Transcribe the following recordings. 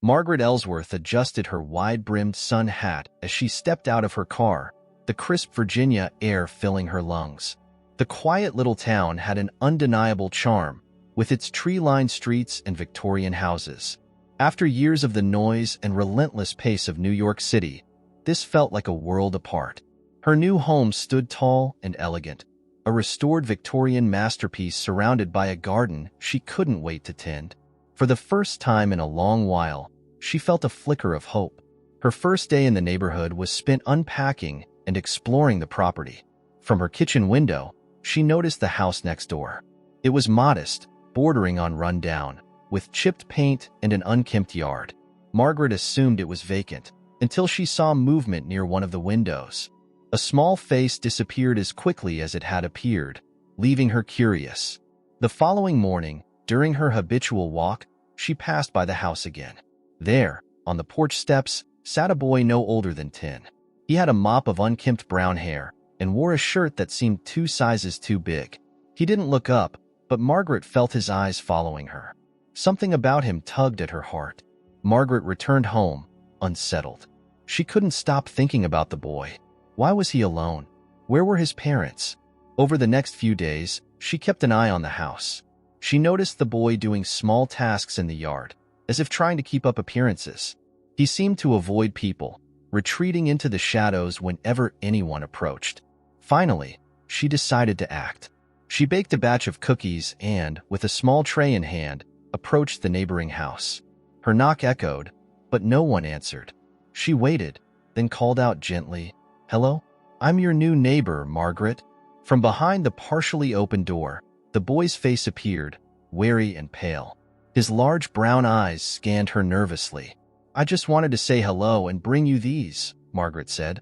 Margaret Ellsworth adjusted her wide-brimmed sun hat as she stepped out of her car, the crisp Virginia air filling her lungs. The quiet little town had an undeniable charm, with its tree-lined streets and Victorian houses. After years of the noise and relentless pace of New York City, this felt like a world apart. Her new home stood tall and elegant, a restored Victorian masterpiece surrounded by a garden she couldn't wait to tend. For the first time in a long while, she felt a flicker of hope. Her first day in the neighborhood was spent unpacking and exploring the property. From her kitchen window, she noticed the house next door. It was modest, bordering on rundown, with chipped paint and an unkempt yard. Margaret assumed it was vacant, until she saw movement near one of the windows. A small face disappeared as quickly as it had appeared, leaving her curious. The following morning, during her habitual walk, she passed by the house again. There, on the porch steps, sat a boy no older than 10. He had a mop of unkempt brown hair and wore a shirt that seemed 2 sizes too big. He didn't look up, but Margaret felt his eyes following her. Something about him tugged at her heart. Margaret returned home, unsettled. She couldn't stop thinking about the boy. Why was he alone? Where were his parents? Over the next few days, she kept an eye on the house. She noticed the boy doing small tasks in the yard, as if trying to keep up appearances. He seemed to avoid people, retreating into the shadows whenever anyone approached. Finally, she decided to act. She baked a batch of cookies and, with a small tray in hand, approached the neighboring house. Her knock echoed, but no one answered. She waited, then called out gently, "Hello? I'm your new neighbor, Margaret." From behind the partially open door, the boy's face appeared, wary and pale. His large brown eyes scanned her nervously. "I just wanted to say hello and bring you these," Margaret said,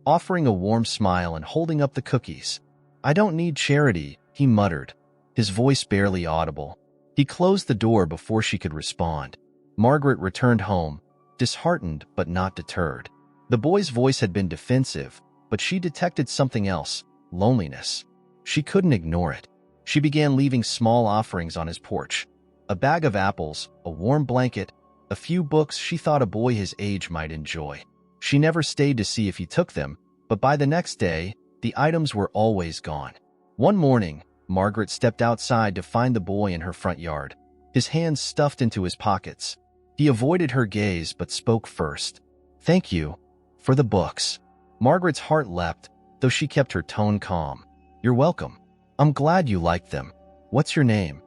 offering a warm smile and holding up the cookies. "I don't need charity," he muttered, his voice barely audible. He closed the door before she could respond. Margaret returned home, disheartened but not deterred. The boy's voice had been defensive, but she detected something else: loneliness. She couldn't ignore it. She began leaving small offerings on his porch. A bag of apples, a warm blanket, a few books she thought a boy his age might enjoy. She never stayed to see if he took them, but by the next day, the items were always gone. One morning, Margaret stepped outside to find the boy in her front yard, his hands stuffed into his pockets. He avoided her gaze but spoke first. "Thank you for the books." Margaret's heart leapt, though she kept her tone calm. "You're welcome. I'm glad you liked them. What's your name?"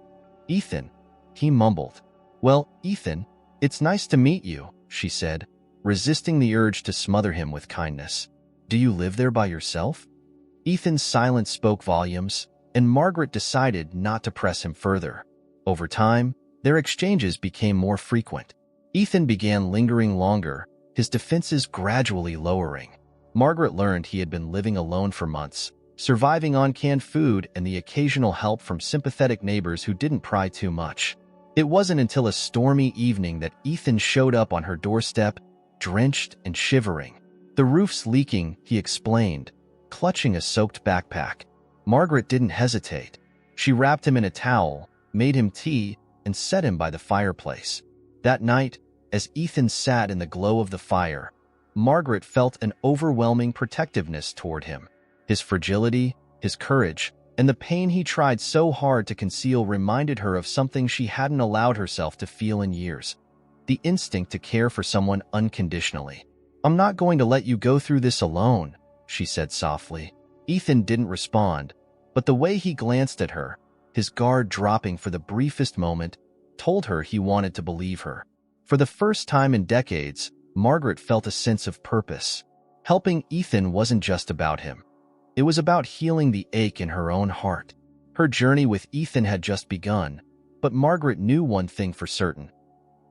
"Ethan," he mumbled. "Well, Ethan, it's nice to meet you," she said, resisting the urge to smother him with kindness. "Do you live there by yourself?" Ethan's silence spoke volumes, and Margaret decided not to press him further. Over time, their exchanges became more frequent. Ethan began lingering longer, his defenses gradually lowering. Margaret learned he had been living alone for months, surviving on canned food and the occasional help from sympathetic neighbors who didn't pry too much. It wasn't until a stormy evening that Ethan showed up on her doorstep, drenched and shivering. "The roof's leaking," he explained, clutching a soaked backpack. Margaret didn't hesitate. She wrapped him in a towel, made him tea, and set him by the fireplace. That night, as Ethan sat in the glow of the fire, Margaret felt an overwhelming protectiveness toward him. His fragility, his courage, and the pain he tried so hard to conceal reminded her of something she hadn't allowed herself to feel in years: the instinct to care for someone unconditionally. "I'm not going to let you go through this alone," she said softly. Ethan didn't respond, but the way he glanced at her, his guard dropping for the briefest moment, told her he wanted to believe her. For the first time in decades, Margaret felt a sense of purpose. Helping Ethan wasn't just about him. It was about healing the ache in her own heart. Her journey with Ethan had just begun, but Margaret knew one thing for certain.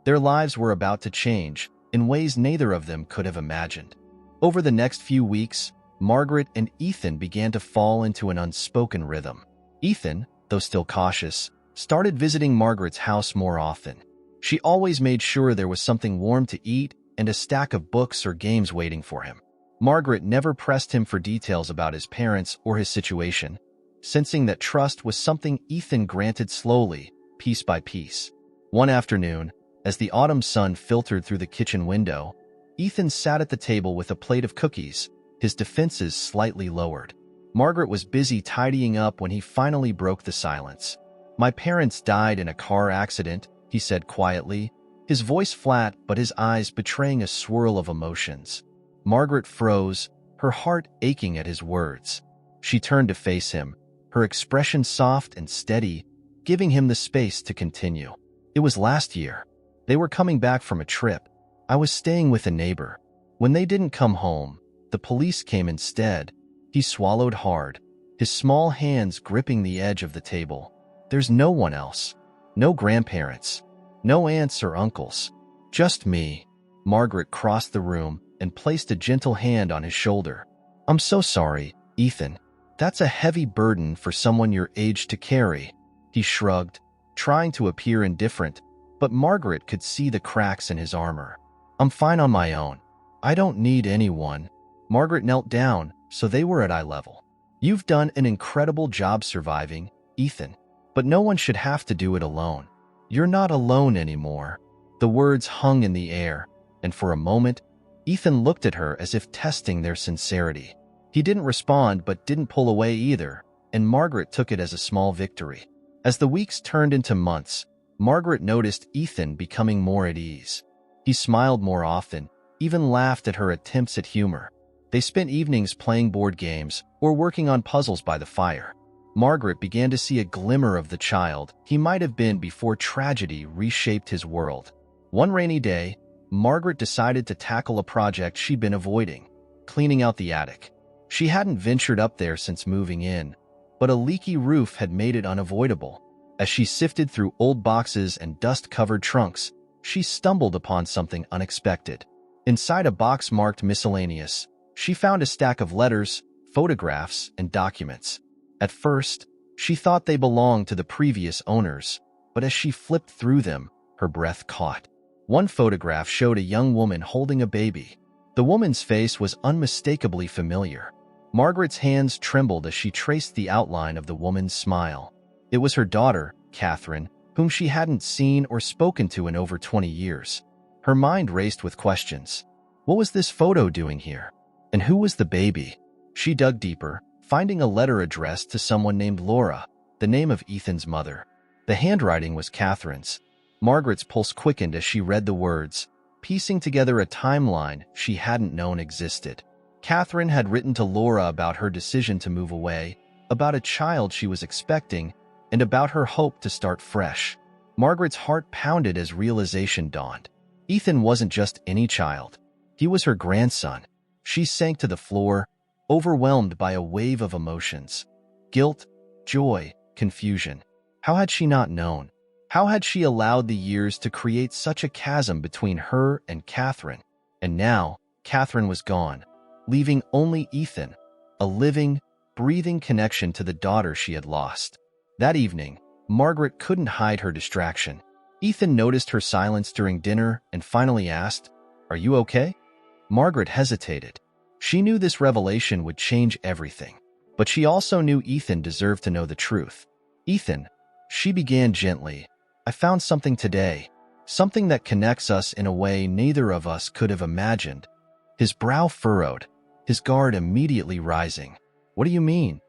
Their lives were about to change in ways neither of them could have imagined. Over the next few weeks, Margaret and Ethan began to fall into an unspoken rhythm. Ethan, though still cautious, started visiting Margaret's house more often. She always made sure there was something warm to eat and a stack of books or games waiting for him. Margaret never pressed him for details about his parents or his situation, sensing that trust was something Ethan granted slowly, piece by piece. One afternoon, As the autumn sun filtered through the kitchen window, Ethan sat at the table with a plate of cookies, his defenses slightly lowered. Margaret was busy tidying up when he finally broke the silence. "My parents died in a car accident," he said quietly, his voice flat but his eyes betraying a swirl of emotions. Margaret froze, her heart aching at his words. She turned to face him, her expression soft and steady, giving him the space to continue. "It was last year. They were coming back from a trip. I was staying with a neighbor. When they didn't come home, the police came instead." He swallowed hard, his small hands gripping the edge of the table. "There's no one else. No grandparents. No aunts or uncles. Just me." Margaret crossed the room and placed a gentle hand on his shoulder. "I'm so sorry, Ethan. That's a heavy burden for someone your age to carry." He shrugged, trying to appear indifferent, but Margaret could see the cracks in his armor. "I'm fine on my own. I don't need anyone." Margaret knelt down, so they were at eye level. "You've done an incredible job surviving, Ethan, but no one should have to do it alone. You're not alone anymore." The words hung in the air, and for a moment, Ethan looked at her as if testing their sincerity. He didn't respond but didn't pull away either, and Margaret took it as a small victory. As the weeks turned into months, Margaret noticed Ethan becoming more at ease. He smiled more often, even laughed at her attempts at humor. They spent evenings playing board games or working on puzzles by the fire. Margaret began to see a glimmer of the child he might have been before tragedy reshaped his world. One rainy day, Margaret decided to tackle a project she'd been avoiding, cleaning out the attic. She hadn't ventured up there since moving in, but a leaky roof had made it unavoidable. As she sifted through old boxes and dust-covered trunks, she stumbled upon something unexpected. Inside a box marked miscellaneous, she found a stack of letters, photographs, and documents. At first, she thought they belonged to the previous owners, but as she flipped through them, her breath caught. One photograph showed a young woman holding a baby. The woman's face was unmistakably familiar. Margaret's hands trembled as she traced the outline of the woman's smile. It was her daughter, Catherine, whom she hadn't seen or spoken to in over 20 years. Her mind raced with questions. What was this photo doing here? And who was the baby? She dug deeper, finding a letter addressed to someone named Laura, the name of Ethan's mother. The handwriting was Catherine's. Margaret's pulse quickened as she read the words, piecing together a timeline she hadn't known existed. Catherine had written to Laura about her decision to move away, about a child she was expecting, and about her hope to start fresh. Margaret's heart pounded as realization dawned. Ethan wasn't just any child. He was her grandson. She sank to the floor, overwhelmed by a wave of emotions. Guilt, joy, confusion. How had she not known? How had she allowed the years to create such a chasm between her and Catherine? And now, Catherine was gone, leaving only Ethan, a living, breathing connection to the daughter she had lost. That evening, Margaret couldn't hide her distraction. Ethan noticed her silence during dinner and finally asked, "Are you okay?" Margaret hesitated. She knew this revelation would change everything, but she also knew Ethan deserved to know the truth. "Ethan," she began gently, "I found something today, something that connects us in a way neither of us could have imagined." His brow furrowed, his guard immediately rising. "What do you mean?"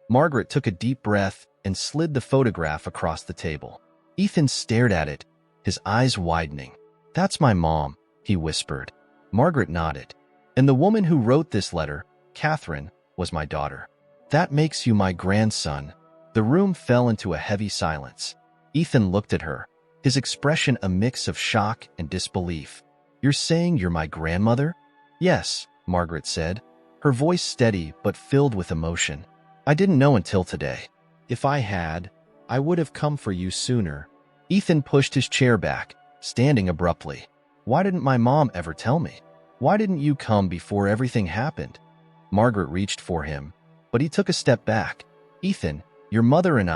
Margaret took a deep breath and slid the photograph across the table. Ethan stared at it, his eyes widening. "That's my mom," he whispered. Margaret nodded. "And the woman who wrote this letter, Catherine, was my daughter. That makes you my grandson." The room fell into a heavy silence. Ethan looked at her, his expression a mix of shock and disbelief. "You're saying you're my grandmother?" "Yes," Margaret said, her voice steady but filled with emotion. "I didn't know until today. If I had, I would have come for you sooner." Ethan pushed his chair back, standing abruptly. "Why didn't my mom ever tell me? Why didn't you come before everything happened?" Margaret reached for him, but he took a step back. "Ethan, your mother and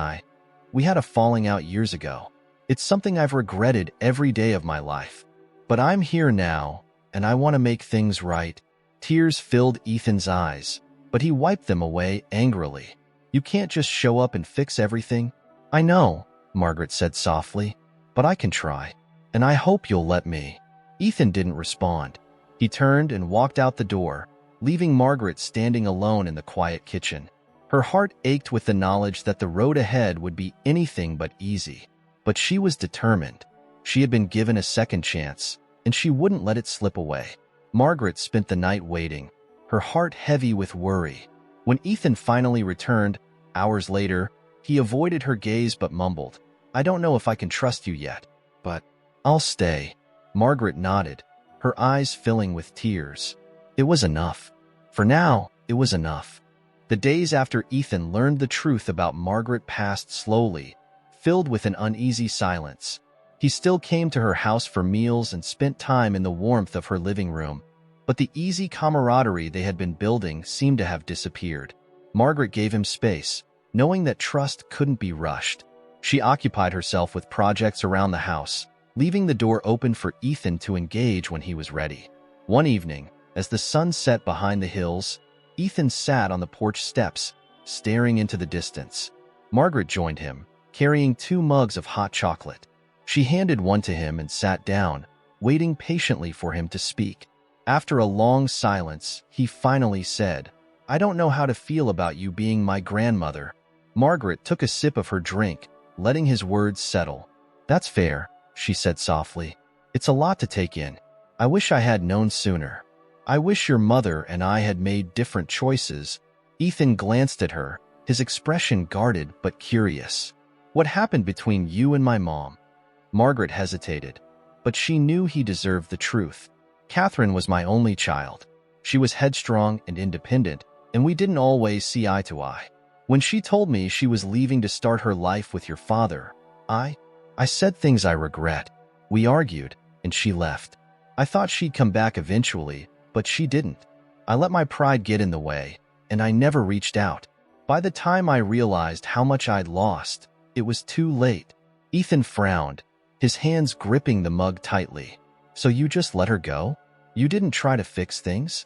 we had a falling out years ago. It's something I've regretted every day of my life. But I'm here now, and I want to make things right." Tears filled Ethan's eyes, but he wiped them away angrily. "You can't just show up and fix everything." "I know," Margaret said softly, "but I can try." And I hope you'll let me." Ethan didn't respond. He turned and walked out the door, leaving Margaret standing alone in the quiet kitchen. Her heart ached with the knowledge that the road ahead would be anything but easy. But she was determined. She had been given a second chance, and she wouldn't let it slip away. Margaret spent the night waiting, her heart heavy with worry. When Ethan finally returned, hours later, he avoided her gaze but mumbled, "I don't know if I can trust you yet, but I'll stay." Margaret nodded, her eyes filling with tears. It was enough. For now, it was enough. The days after Ethan learned the truth about Margaret passed slowly, filled with an uneasy silence. He still came to her house for meals and spent time in the warmth of her living room, but the easy camaraderie they had been building seemed to have disappeared. Margaret gave him space, knowing that trust couldn't be rushed. She occupied herself with projects around the house, leaving the door open for Ethan to engage when he was ready. One evening, as the sun set behind the hills, Ethan sat on the porch steps, staring into the distance. Margaret joined him, carrying 2 mugs of hot chocolate. She handed one to him and sat down, waiting patiently for him to speak. After a long silence, he finally said, "I don't know how to feel about you being my grandmother." Margaret took a sip of her drink, letting his words settle. "That's fair," she said softly. "It's a lot to take in. I wish I had known sooner. I wish your mother and I had made different choices." Ethan glanced at her, his expression guarded but curious. "What happened between you and my mom?" Margaret hesitated, but she knew he deserved the truth. "Catherine was my only child. She was headstrong and independent, and we didn't always see eye to eye. When she told me she was leaving to start her life with your father, I said things I regret. We argued, and she left. I thought she'd come back eventually, but she didn't. I let my pride get in the way, and I never reached out. By the time I realized how much I'd lost, it was too late." Ethan frowned, his hands gripping the mug tightly. "So you just let her go? You didn't try to fix things?"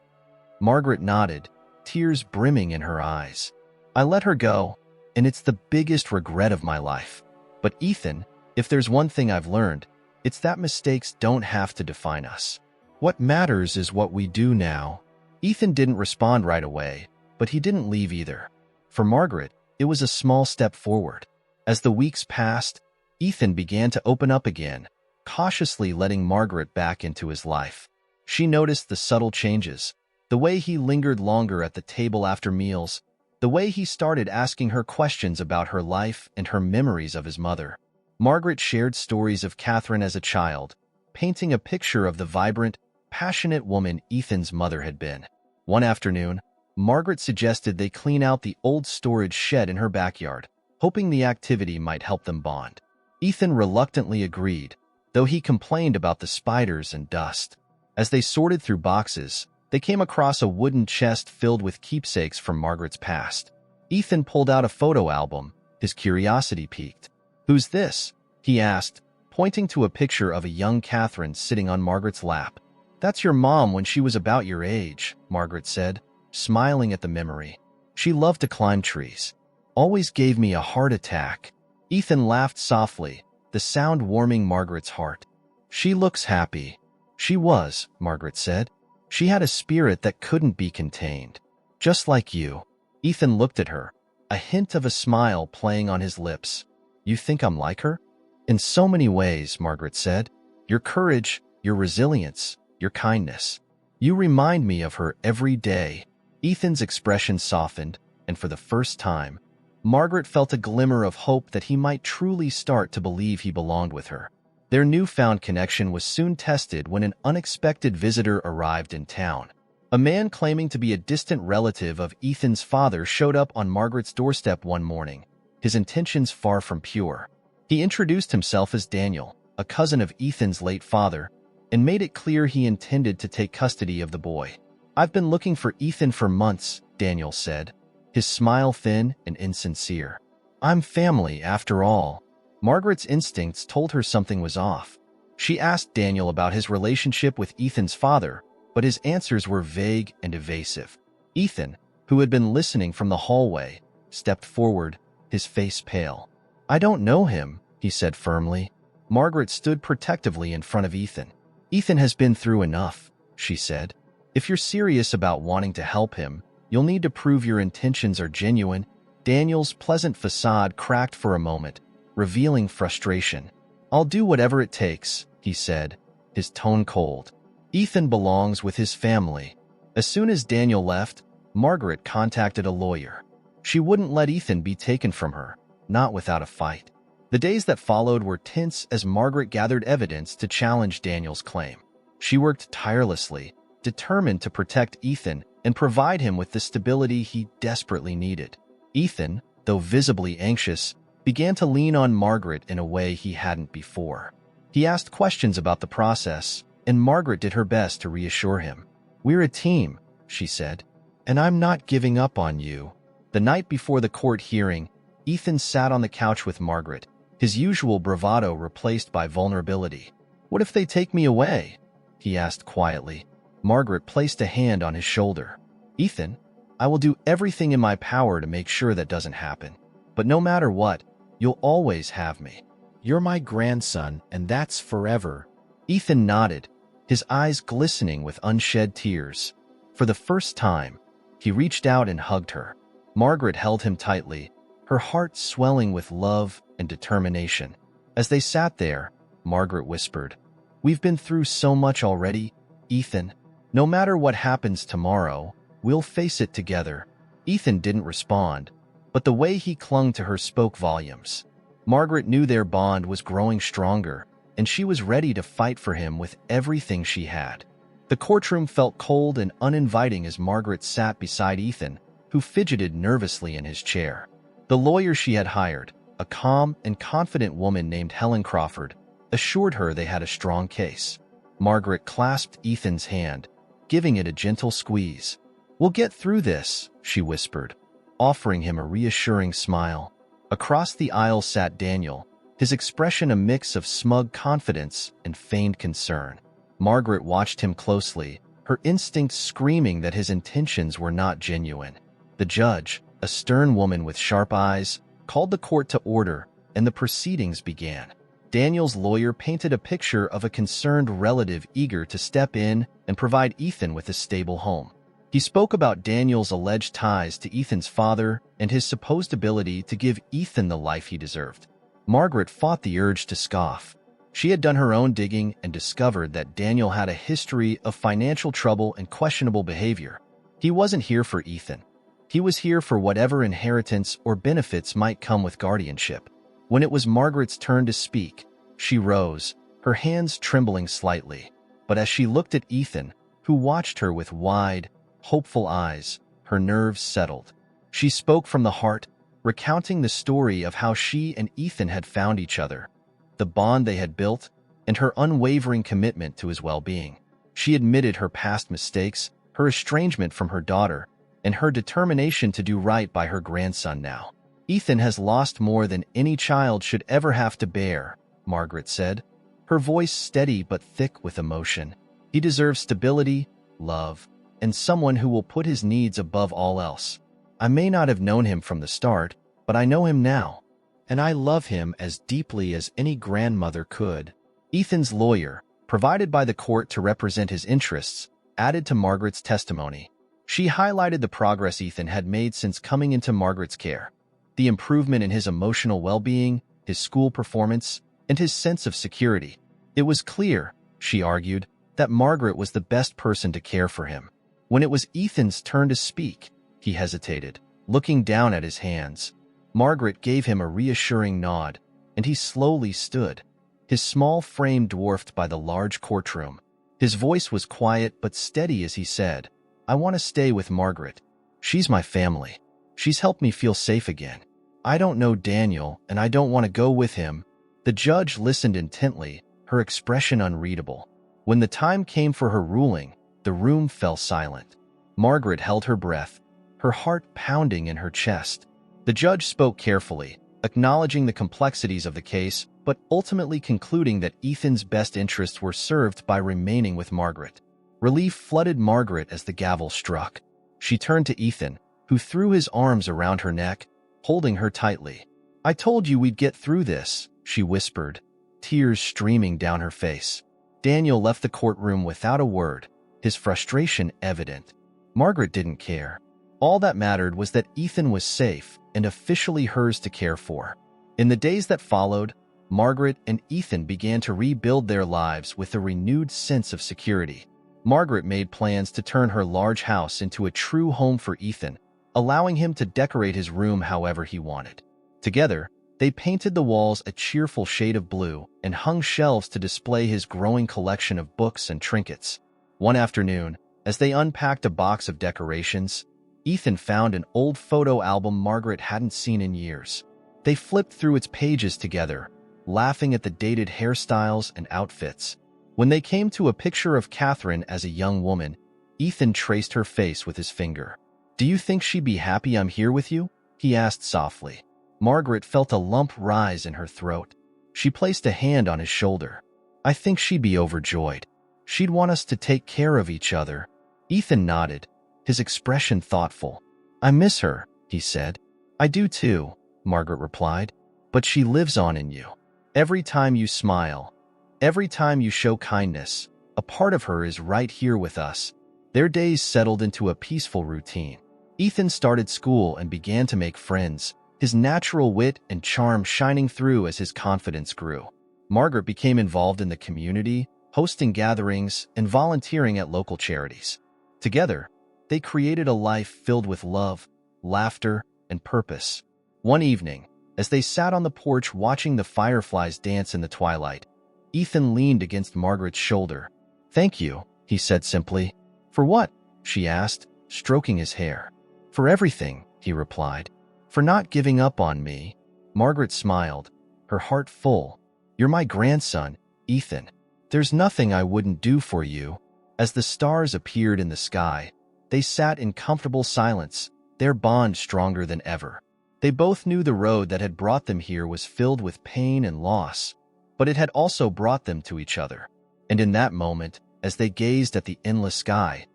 Margaret nodded, tears brimming in her eyes. "I let her go, and it's the biggest regret of my life. But Ethan, if there's one thing I've learned, it's that mistakes don't have to define us. What matters is what we do now." Ethan didn't respond right away, but he didn't leave either. For Margaret, it was a small step forward. As the weeks passed, Ethan began to open up again, cautiously letting Margaret back into his life. She noticed the subtle changes, the way he lingered longer at the table after meals, the way he started asking her questions about her life and her memories of his mother. Margaret shared stories of Catherine as a child, painting a picture of the vibrant, passionate woman Ethan's mother had been. One afternoon, Margaret suggested they clean out the old storage shed in her backyard, hoping the activity might help them bond. Ethan reluctantly agreed, though he complained about the spiders and dust. As they sorted through boxes, they came across a wooden chest filled with keepsakes from Margaret's past. Ethan pulled out a photo album, his curiosity piqued. "Who's this?" he asked, pointing to a picture of a young Catherine sitting on Margaret's lap. "That's your mom when she was about your age," Margaret said, smiling at the memory. "She loved to climb trees. Always gave me a heart attack." Ethan laughed softly, the sound warming Margaret's heart. "She looks happy." "She was," Margaret said. "She had a spirit that couldn't be contained. Just like you." Ethan looked at her, a hint of a smile playing on his lips. "You think I'm like her?" "In so many ways," Margaret said. "Your courage, your resilience, your kindness. You remind me of her every day." Ethan's expression softened, and for the first time, Margaret felt a glimmer of hope that he might truly start to believe he belonged with her. Their newfound connection was soon tested when an unexpected visitor arrived in town. A man claiming to be a distant relative of Ethan's father showed up on Margaret's doorstep one morning, his intentions far from pure. He introduced himself as Daniel, a cousin of Ethan's late father, and made it clear he intended to take custody of the boy. "I've been looking for Ethan for months," Daniel said, his smile thin and insincere. "I'm family, after all." Margaret's instincts told her something was off. She asked Daniel about his relationship with Ethan's father, but his answers were vague and evasive. Ethan, who had been listening from the hallway, stepped forward, his face pale. "I don't know him," he said firmly. Margaret stood protectively in front of Ethan. "Ethan has been through enough," she said. "If you're serious about wanting to help him, you'll need to prove your intentions are genuine." Daniel's pleasant facade cracked for a moment, revealing frustration. "I'll do whatever it takes," he said, his tone cold. "Ethan belongs with his family." As soon as Daniel left, Margaret contacted a lawyer. She wouldn't let Ethan be taken from her, not without a fight. The days that followed were tense as Margaret gathered evidence to challenge Daniel's claim. She worked tirelessly, determined to protect Ethan and provide him with the stability he desperately needed. Ethan, though visibly anxious, began to lean on Margaret in a way he hadn't before. He asked questions about the process, and Margaret did her best to reassure him. "We're a team," she said, "and I'm not giving up on you." The night before the court hearing, Ethan sat on the couch with Margaret, his usual bravado replaced by vulnerability. "What if they take me away?" he asked quietly. Margaret placed a hand on his shoulder. "Ethan, I will do everything in my power to make sure that doesn't happen. But no matter what, you'll always have me. You're my grandson, and that's forever." Ethan nodded, his eyes glistening with unshed tears. For the first time, he reached out and hugged her. Margaret held him tightly, her heart swelling with love and determination. As they sat there, Margaret whispered, "We've been through so much already, Ethan. No matter what happens tomorrow, we'll face it together." Ethan didn't respond, but the way he clung to her spoke volumes. Margaret knew their bond was growing stronger, and she was ready to fight for him with everything she had. The courtroom felt cold and uninviting as Margaret sat beside Ethan, who fidgeted nervously in his chair. The lawyer she had hired, a calm and confident woman named Helen Crawford, assured her they had a strong case. Margaret clasped Ethan's hand, giving it a gentle squeeze. "We'll get through this," she whispered, offering him a reassuring smile. Across the aisle sat Daniel, his expression a mix of smug confidence and feigned concern. Margaret watched him closely, her instincts screaming that his intentions were not genuine. The judge, a stern woman with sharp eyes, called the court to order, and the proceedings began. Daniel's lawyer painted a picture of a concerned relative eager to step in and provide Ethan with a stable home. He spoke about Daniel's alleged ties to Ethan's father and his supposed ability to give Ethan the life he deserved. Margaret fought the urge to scoff. She had done her own digging and discovered that Daniel had a history of financial trouble and questionable behavior. He wasn't here for Ethan. He was here for whatever inheritance or benefits might come with guardianship. When it was Margaret's turn to speak, she rose, her hands trembling slightly. But as she looked at Ethan, who watched her with wide, hopeful eyes, her nerves settled. She spoke from the heart, recounting the story of how she and Ethan had found each other, the bond they had built, and her unwavering commitment to his well-being. She admitted her past mistakes, her estrangement from her daughter, and her determination to do right by her grandson now. "Ethan has lost more than any child should ever have to bear," Margaret said, her voice steady but thick with emotion. "He deserves stability, love, and someone who will put his needs above all else. I may not have known him from the start, but I know him now, and I love him as deeply as any grandmother could." Ethan's lawyer, provided by the court to represent his interests, added to Margaret's testimony. She highlighted the progress Ethan had made since coming into Margaret's care, the improvement in his emotional well-being, his school performance, and his sense of security. It was clear, she argued, that Margaret was the best person to care for him. When it was Ethan's turn to speak, he hesitated, looking down at his hands. Margaret gave him a reassuring nod, and he slowly stood, his small frame dwarfed by the large courtroom. His voice was quiet but steady as he said, "I want to stay with Margaret. She's my family. She's helped me feel safe again. I don't know Daniel, and I don't want to go with him." The judge listened intently, her expression unreadable. When the time came for her ruling, the room fell silent. Margaret held her breath, her heart pounding in her chest. The judge spoke carefully, acknowledging the complexities of the case, but ultimately concluding that Ethan's best interests were served by remaining with Margaret. Relief flooded Margaret as the gavel struck. She turned to Ethan, who threw his arms around her neck, holding her tightly. "I told you we'd get through this," she whispered, tears streaming down her face. Daniel left the courtroom without a word, his frustration evident. Margaret didn't care. All that mattered was that Ethan was safe and officially hers to care for. In the days that followed, Margaret and Ethan began to rebuild their lives with a renewed sense of security. Margaret made plans to turn her large house into a true home for Ethan, allowing him to decorate his room however he wanted. Together, they painted the walls a cheerful shade of blue and hung shelves to display his growing collection of books and trinkets. One afternoon, as they unpacked a box of decorations, Ethan found an old photo album Margaret hadn't seen in years. They flipped through its pages together, laughing at the dated hairstyles and outfits. When they came to a picture of Catherine as a young woman, Ethan traced her face with his finger. "Do you think she'd be happy I'm here with you?" he asked softly. Margaret felt a lump rise in her throat. She placed a hand on his shoulder. "I think she'd be overjoyed. She'd want us to take care of each other." Ethan nodded, his expression thoughtful. "I miss her," he said. "I do too," Margaret replied. "But she lives on in you. Every time you smile, every time you show kindness, a part of her is right here with us." Their days settled into a peaceful routine. Ethan started school and began to make friends, his natural wit and charm shining through as his confidence grew. Margaret became involved in the community, hosting gatherings and volunteering at local charities. Together, they created a life filled with love, laughter, and purpose. One evening, as they sat on the porch watching the fireflies dance in the twilight, Ethan leaned against Margaret's shoulder. "Thank you," he said simply. "For what?" she asked, stroking his hair. "For everything," he replied. "For not giving up on me." Margaret smiled, her heart full. "You're my grandson, Ethan. There's nothing I wouldn't do for you." As the stars appeared in the sky, they sat in comfortable silence, their bond stronger than ever. They both knew the road that had brought them here was filled with pain and loss, but it had also brought them to each other. And in that moment, as they gazed at the endless sky,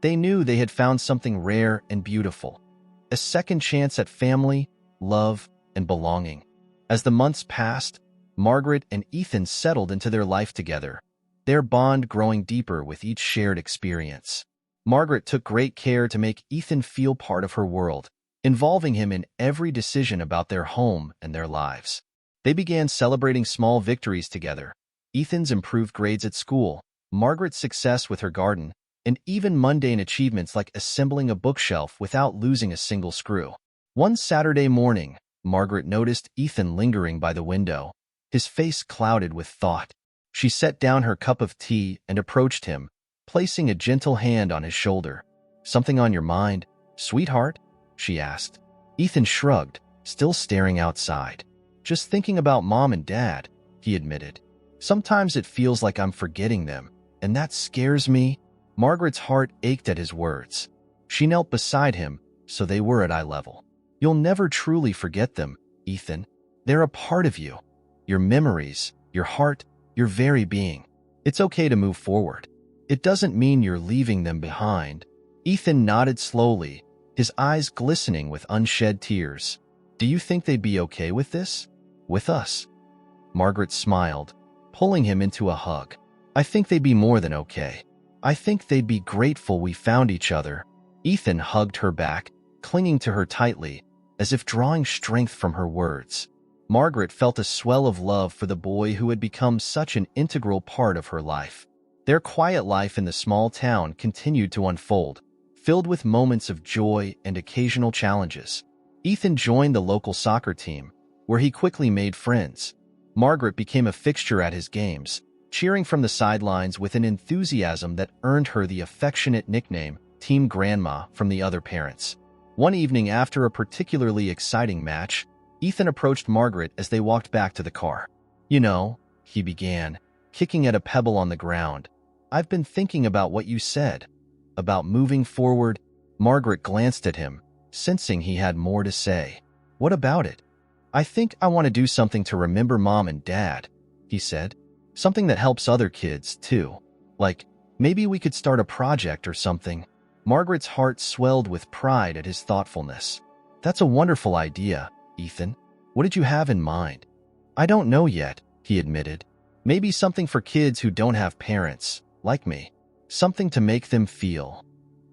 they knew they had found something rare and beautiful, a second chance at family, love, and belonging. As the months passed, Margaret and Ethan settled into their life together, their bond growing deeper with each shared experience. Margaret took great care to make Ethan feel part of her world, involving him in every decision about their home and their lives. They began celebrating small victories together: Ethan's improved grades at school, Margaret's success with her garden, and even mundane achievements like assembling a bookshelf without losing a single screw. One Saturday morning, Margaret noticed Ethan lingering by the window, his face clouded with thought. She set down her cup of tea and approached him, placing a gentle hand on his shoulder. "Something on your mind, sweetheart?" she asked. Ethan shrugged, still staring outside. "Just thinking about Mom and Dad," he admitted. "Sometimes it feels like I'm forgetting them, and that scares me." Margaret's heart ached at his words. She knelt beside him, so they were at eye level. "You'll never truly forget them, Ethan. They're a part of you. Your memories, your heart, your very being. It's okay to move forward. It doesn't mean you're leaving them behind." Ethan nodded slowly, his eyes glistening with unshed tears. "Do you think they'd be okay with this? With us?" Margaret smiled, pulling him into a hug. "I think they'd be more than okay. I think they'd be grateful we found each other." Ethan hugged her back, clinging to her tightly, as if drawing strength from her words. Margaret felt a swell of love for the boy who had become such an integral part of her life. Their quiet life in the small town continued to unfold, filled with moments of joy and occasional challenges. Ethan joined the local soccer team, where he quickly made friends. Margaret became a fixture at his games, cheering from the sidelines with an enthusiasm that earned her the affectionate nickname Team Grandma from the other parents. One evening after a particularly exciting match, Ethan approached Margaret as they walked back to the car. "You know," he began, kicking at a pebble on the ground, "I've been thinking about what you said. About moving forward." Margaret glanced at him, sensing he had more to say. "What about it?" "I think I want to do something to remember Mom and Dad," he said. "Something that helps other kids, too. Like, maybe we could start a project or something." Margaret's heart swelled with pride at his thoughtfulness. "That's a wonderful idea, Ethan. What did you have in mind?" "I don't know yet," he admitted. Maybe something for kids who don't have parents, like me. Something to make them feel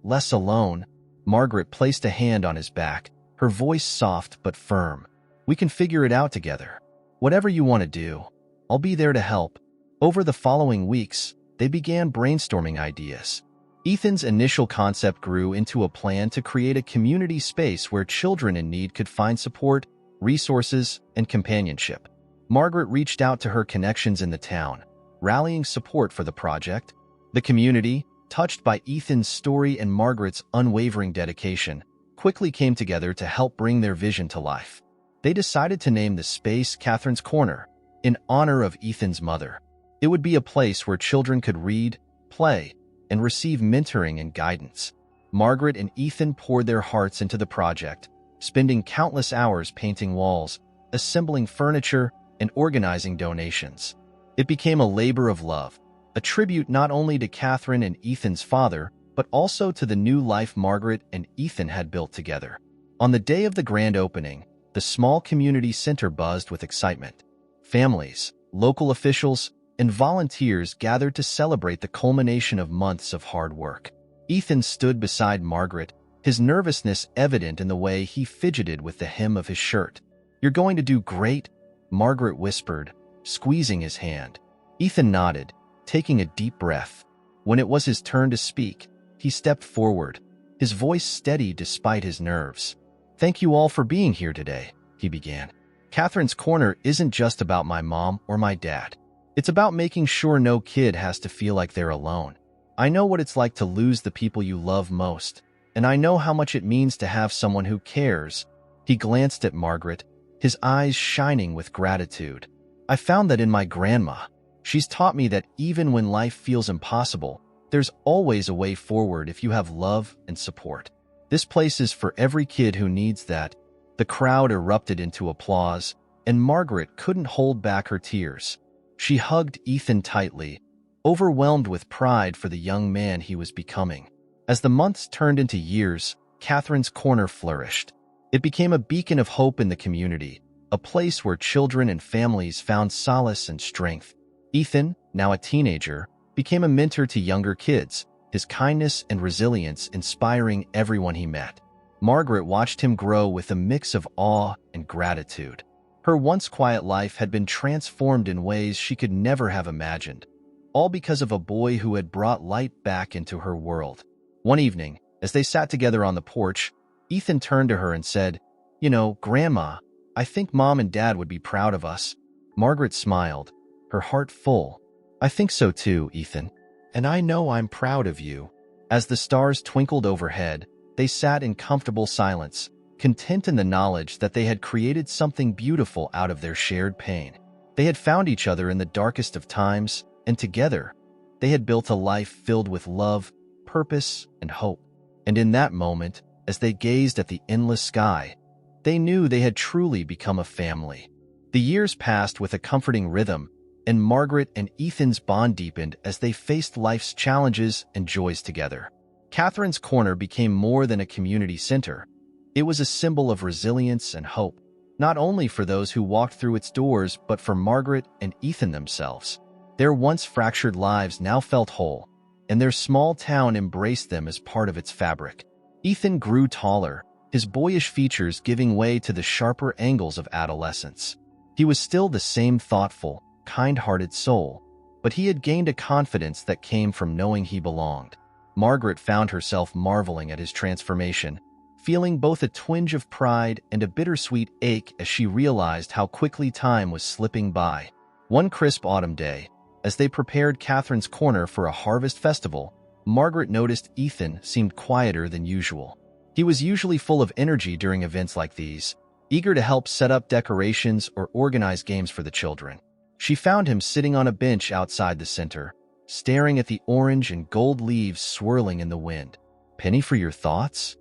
less alone. Margaret placed a hand on his back, her voice soft but firm. We can figure it out together. Whatever you want to do, I'll be there to help. Over the following weeks, they began brainstorming ideas. Ethan's initial concept grew into a plan to create a community space where children in need could find support, resources, and companionship. Margaret reached out to her connections in the town, rallying support for the project. The community, touched by Ethan's story and Margaret's unwavering dedication, quickly came together to help bring their vision to life. They decided to name the space Catherine's Corner, in honor of Ethan's mother. It would be a place where children could read, play, and receive mentoring and guidance. Margaret and Ethan poured their hearts into the project, spending countless hours painting walls, assembling furniture, and organizing donations. It became a labor of love, a tribute not only to Catherine and Ethan's father, but also to the new life Margaret and Ethan had built together. On the day of the grand opening, the small community center buzzed with excitement. Families, local officials, and volunteers gathered to celebrate the culmination of months of hard work. Ethan stood beside Margaret, his nervousness evident in the way he fidgeted with the hem of his shirt. "You're going to do great," Margaret whispered, squeezing his hand. Ethan nodded, taking a deep breath. When it was his turn to speak, he stepped forward, his voice steady despite his nerves. "Thank you all for being here today," he began. "Catherine's Corner isn't just about my mom or my dad. It's about making sure no kid has to feel like they're alone. I know what it's like to lose the people you love most, and I know how much it means to have someone who cares." He glanced at Margaret, his eyes shining with gratitude. "I found that in my grandma. She's taught me that even when life feels impossible, there's always a way forward if you have love and support. This place is for every kid who needs that." The crowd erupted into applause, and Margaret couldn't hold back her tears. She hugged Ethan tightly, overwhelmed with pride for the young man he was becoming. As the months turned into years, Catherine's Corner flourished. It became a beacon of hope in the community, a place where children and families found solace and strength. Ethan, now a teenager, became a mentor to younger kids, his kindness and resilience inspiring everyone he met. Margaret watched him grow with a mix of awe and gratitude. Her once quiet life had been transformed in ways she could never have imagined, all because of a boy who had brought light back into her world. One evening, as they sat together on the porch, Ethan turned to her and said, "You know, Grandma, I think Mom and Dad would be proud of us." Margaret smiled, her heart full. "I think so too, Ethan. And I know I'm proud of you." As the stars twinkled overhead, they sat in comfortable silence, content in the knowledge that they had created something beautiful out of their shared pain. They had found each other in the darkest of times, and together, they had built a life filled with love, purpose, and hope. And in that moment, as they gazed at the endless sky, they knew they had truly become a family. The years passed with a comforting rhythm, and Margaret and Ethan's bond deepened as they faced life's challenges and joys together. Catherine's Corner became more than a community center. It was a symbol of resilience and hope, not only for those who walked through its doors, but for Margaret and Ethan themselves. Their once fractured lives now felt whole, and their small town embraced them as part of its fabric. Ethan grew taller, his boyish features giving way to the sharper angles of adolescence. He was still the same thoughtful, kind-hearted soul, but he had gained a confidence that came from knowing he belonged. Margaret found herself marveling at his transformation, feeling both a twinge of pride and a bittersweet ache as she realized how quickly time was slipping by. One crisp autumn day, as they prepared Catherine's Corner for a harvest festival, Margaret noticed Ethan seemed quieter than usual. He was usually full of energy during events like these, eager to help set up decorations or organize games for the children. She found him sitting on a bench outside the center, staring at the orange and gold leaves swirling in the wind. "Penny for your thoughts?"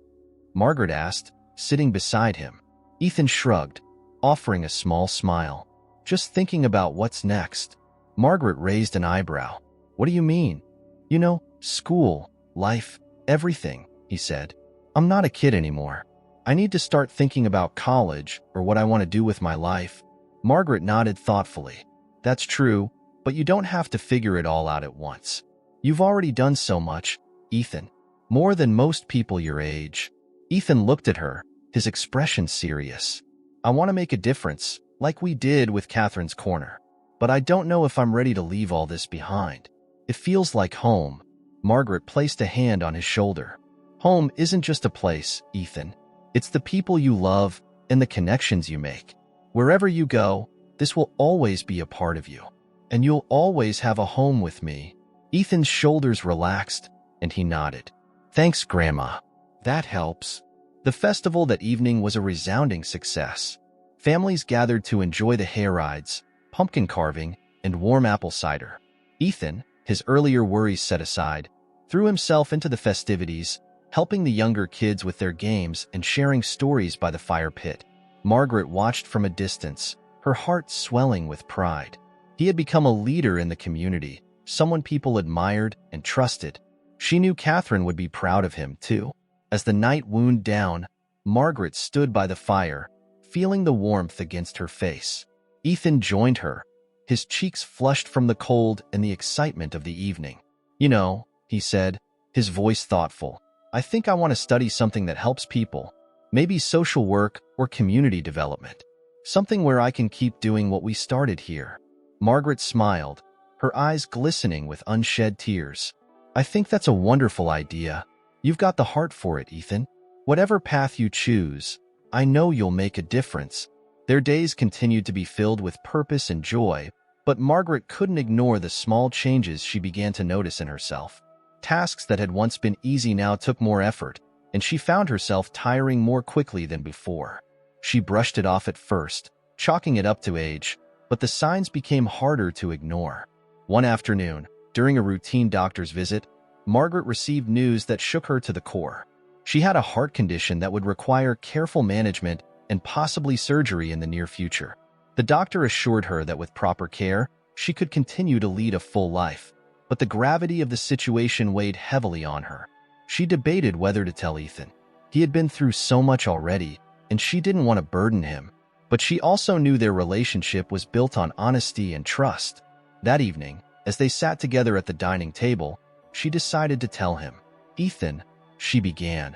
Margaret asked, sitting beside him. Ethan shrugged, offering a small smile. "Just thinking about what's next." Margaret raised an eyebrow. "What do you mean?" "You know, school, life, everything," he said. "I'm not a kid anymore. I need to start thinking about college or what I want to do with my life." Margaret nodded thoughtfully. "That's true. but you don't have to figure it all out at once. You've already done so much, Ethan. More than most people your age. Ethan looked at her, his expression serious. I want to make a difference, like we did with Catherine's Corner. But I don't know if I'm ready to leave all this behind. It feels like home. Margaret placed a hand on his shoulder. Home isn't just a place, Ethan. It's the people you love and the connections you make. Wherever you go, this will always be a part of you. And you'll always have a home with me. Ethan's shoulders relaxed, and he nodded. Thanks, Grandma. That helps. The festival that evening was a resounding success. Families gathered to enjoy the hay rides, pumpkin carving, and warm apple cider. Ethan, his earlier worries set aside, threw himself into the festivities, helping the younger kids with their games and sharing stories by the fire pit. Margaret watched from a distance, her heart swelling with pride. He had become a leader in the community, someone people admired and trusted. She knew Catherine would be proud of him, too. As the night wound down, Margaret stood by the fire, feeling the warmth against her face. Ethan joined her, his cheeks flushed from the cold and the excitement of the evening. You know, he said, his voice thoughtful, I think I want to study something that helps people, maybe social work or community development. Something where I can keep doing what we started here. Margaret smiled, her eyes glistening with unshed tears. I think that's a wonderful idea. You've got the heart for it, Ethan. Whatever path you choose, I know you'll make a difference. Their days continued to be filled with purpose and joy, but Margaret couldn't ignore the small changes she began to notice in herself. Tasks that had once been easy now took more effort, and she found herself tiring more quickly than before. She brushed it off at first, chalking it up to age, but the signs became harder to ignore. One afternoon, during a routine doctor's visit, Margaret received news that shook her to the core. She had a heart condition that would require careful management and possibly surgery in the near future. The doctor assured her that with proper care, she could continue to lead a full life, but the gravity of the situation weighed heavily on her. She debated whether to tell Ethan. He had been through so much already, and she didn't want to burden him, but she also knew their relationship was built on honesty and trust. That evening, as they sat together at the dining table, she decided to tell him. Ethan, she began,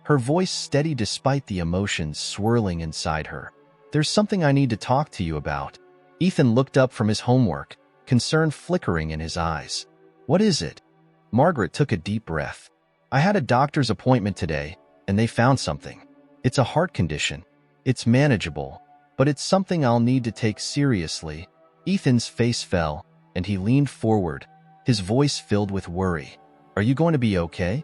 her voice steady despite the emotions swirling inside her. There's something I need to talk to you about. Ethan looked up from his homework, concern flickering in his eyes. What is it? Margaret took a deep breath. I had a doctor's appointment today, and they found something. It's a heart condition. It's manageable, but it's something I'll need to take seriously. Ethan's face fell, and he leaned forward, his voice filled with worry. Are you going to be okay?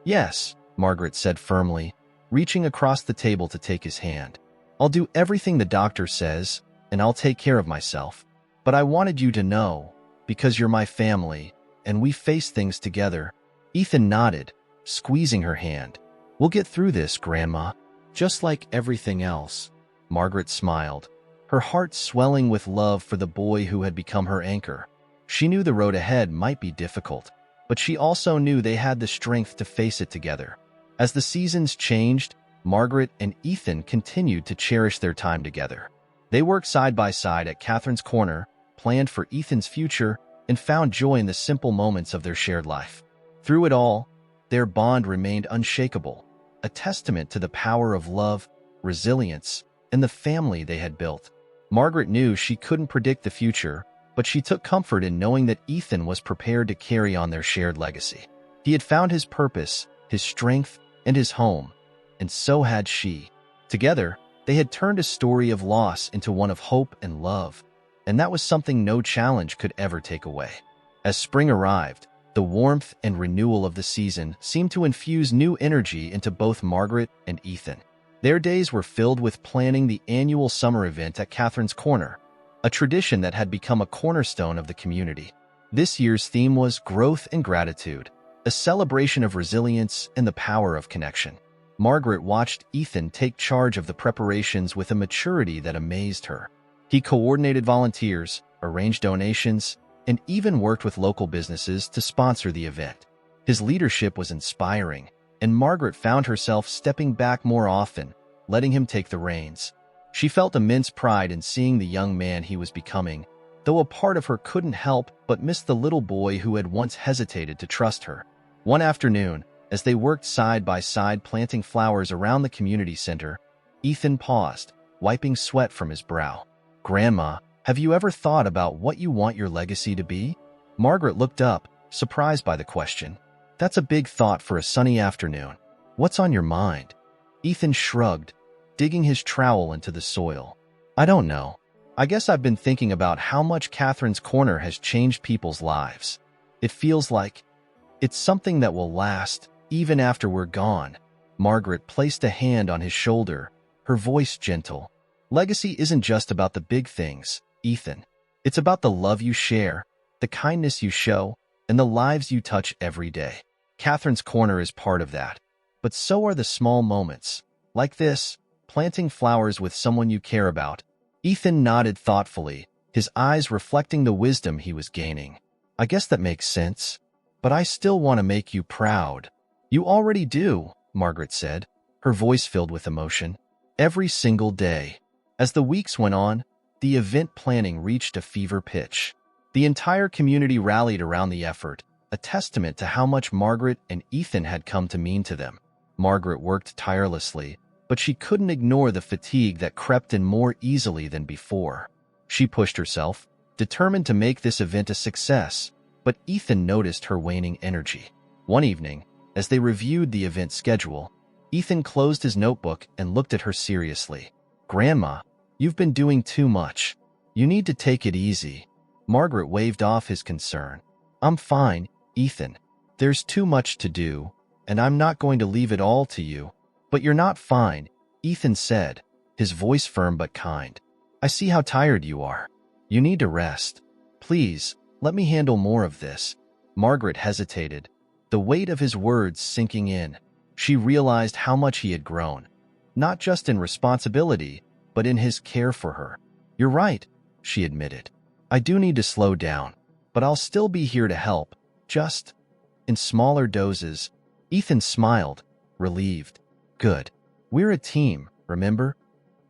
Yes, Margaret said firmly, reaching across the table to take his hand. I'll do everything the doctor says, and I'll take care of myself. But I wanted you to know, because you're my family, and we face things together. Ethan nodded, squeezing her hand. We'll get through this, Grandma. Just like everything else. Margaret smiled, her heart swelling with love for the boy who had become her anchor. She knew the road ahead might be difficult, but she also knew they had the strength to face it together. As the seasons changed, Margaret and Ethan continued to cherish their time together. They worked side by side at Catherine's Corner, planned for Ethan's future, and found joy in the simple moments of their shared life. Through it all, their bond remained unshakable, a testament to the power of love, resilience, and the family they had built. Margaret knew she couldn't predict the future, but she took comfort in knowing that Ethan was prepared to carry on their shared legacy. He had found his purpose, his strength, and his home, and so had she. Together, they had turned a story of loss into one of hope and love, and that was something no challenge could ever take away. As spring arrived, the warmth and renewal of the season seemed to infuse new energy into both Margaret and Ethan. Their days were filled with planning the annual summer event at Catherine's Corner, a tradition that had become a cornerstone of the community. This year's theme was Growth and Gratitude, a celebration of resilience and the power of connection. Margaret watched Ethan take charge of the preparations with a maturity that amazed her. He coordinated volunteers, arranged donations, and even worked with local businesses to sponsor the event. His leadership was inspiring, and Margaret found herself stepping back more often, letting him take the reins. She felt immense pride in seeing the young man he was becoming, though a part of her couldn't help but miss the little boy who had once hesitated to trust her. One afternoon, as they worked side by side planting flowers around the community center, Ethan paused, wiping sweat from his brow. "Grandma, have you ever thought about what you want your legacy to be?" Margaret looked up, surprised by the question. "That's a big thought for a sunny afternoon. What's on your mind?" Ethan shrugged, digging his trowel into the soil. "I don't know. I guess I've been thinking about how much Catherine's Corner has changed people's lives. It feels like it's something that will last, even after we're gone." Margaret placed a hand on his shoulder, her voice gentle. "Legacy isn't just about the big things, Ethan. It's about the love you share, the kindness you show, and the lives you touch every day. Catherine's Corner is part of that. But so are the small moments, like this, planting flowers with someone you care about." Ethan nodded thoughtfully, his eyes reflecting the wisdom he was gaining. "I guess that makes sense. But I still want to make you proud." "You already do," Margaret said, her voice filled with emotion. "Every single day." As the weeks went on, the event planning reached a fever pitch. The entire community rallied around the effort, a testament to how much Margaret and Ethan had come to mean to them. Margaret worked tirelessly, but she couldn't ignore the fatigue that crept in more easily than before. She pushed herself, determined to make this event a success, but Ethan noticed her waning energy. One evening, as they reviewed the event schedule, Ethan closed his notebook and looked at her seriously. "Grandma, you've been doing too much. You need to take it easy." Margaret waved off his concern. "I'm fine, Ethan. There's too much to do, and I'm not going to leave it all to you." "But you're not fine," Ethan said, his voice firm but kind. "I see how tired you are. You need to rest. Please, let me handle more of this." Margaret hesitated, the weight of his words sinking in. She realized how much he had grown, not just in responsibility, but in his care for her. "You're right," she admitted. "I do need to slow down, but I'll still be here to help, just in smaller doses." Ethan smiled, relieved. "Good. We're a team, remember?"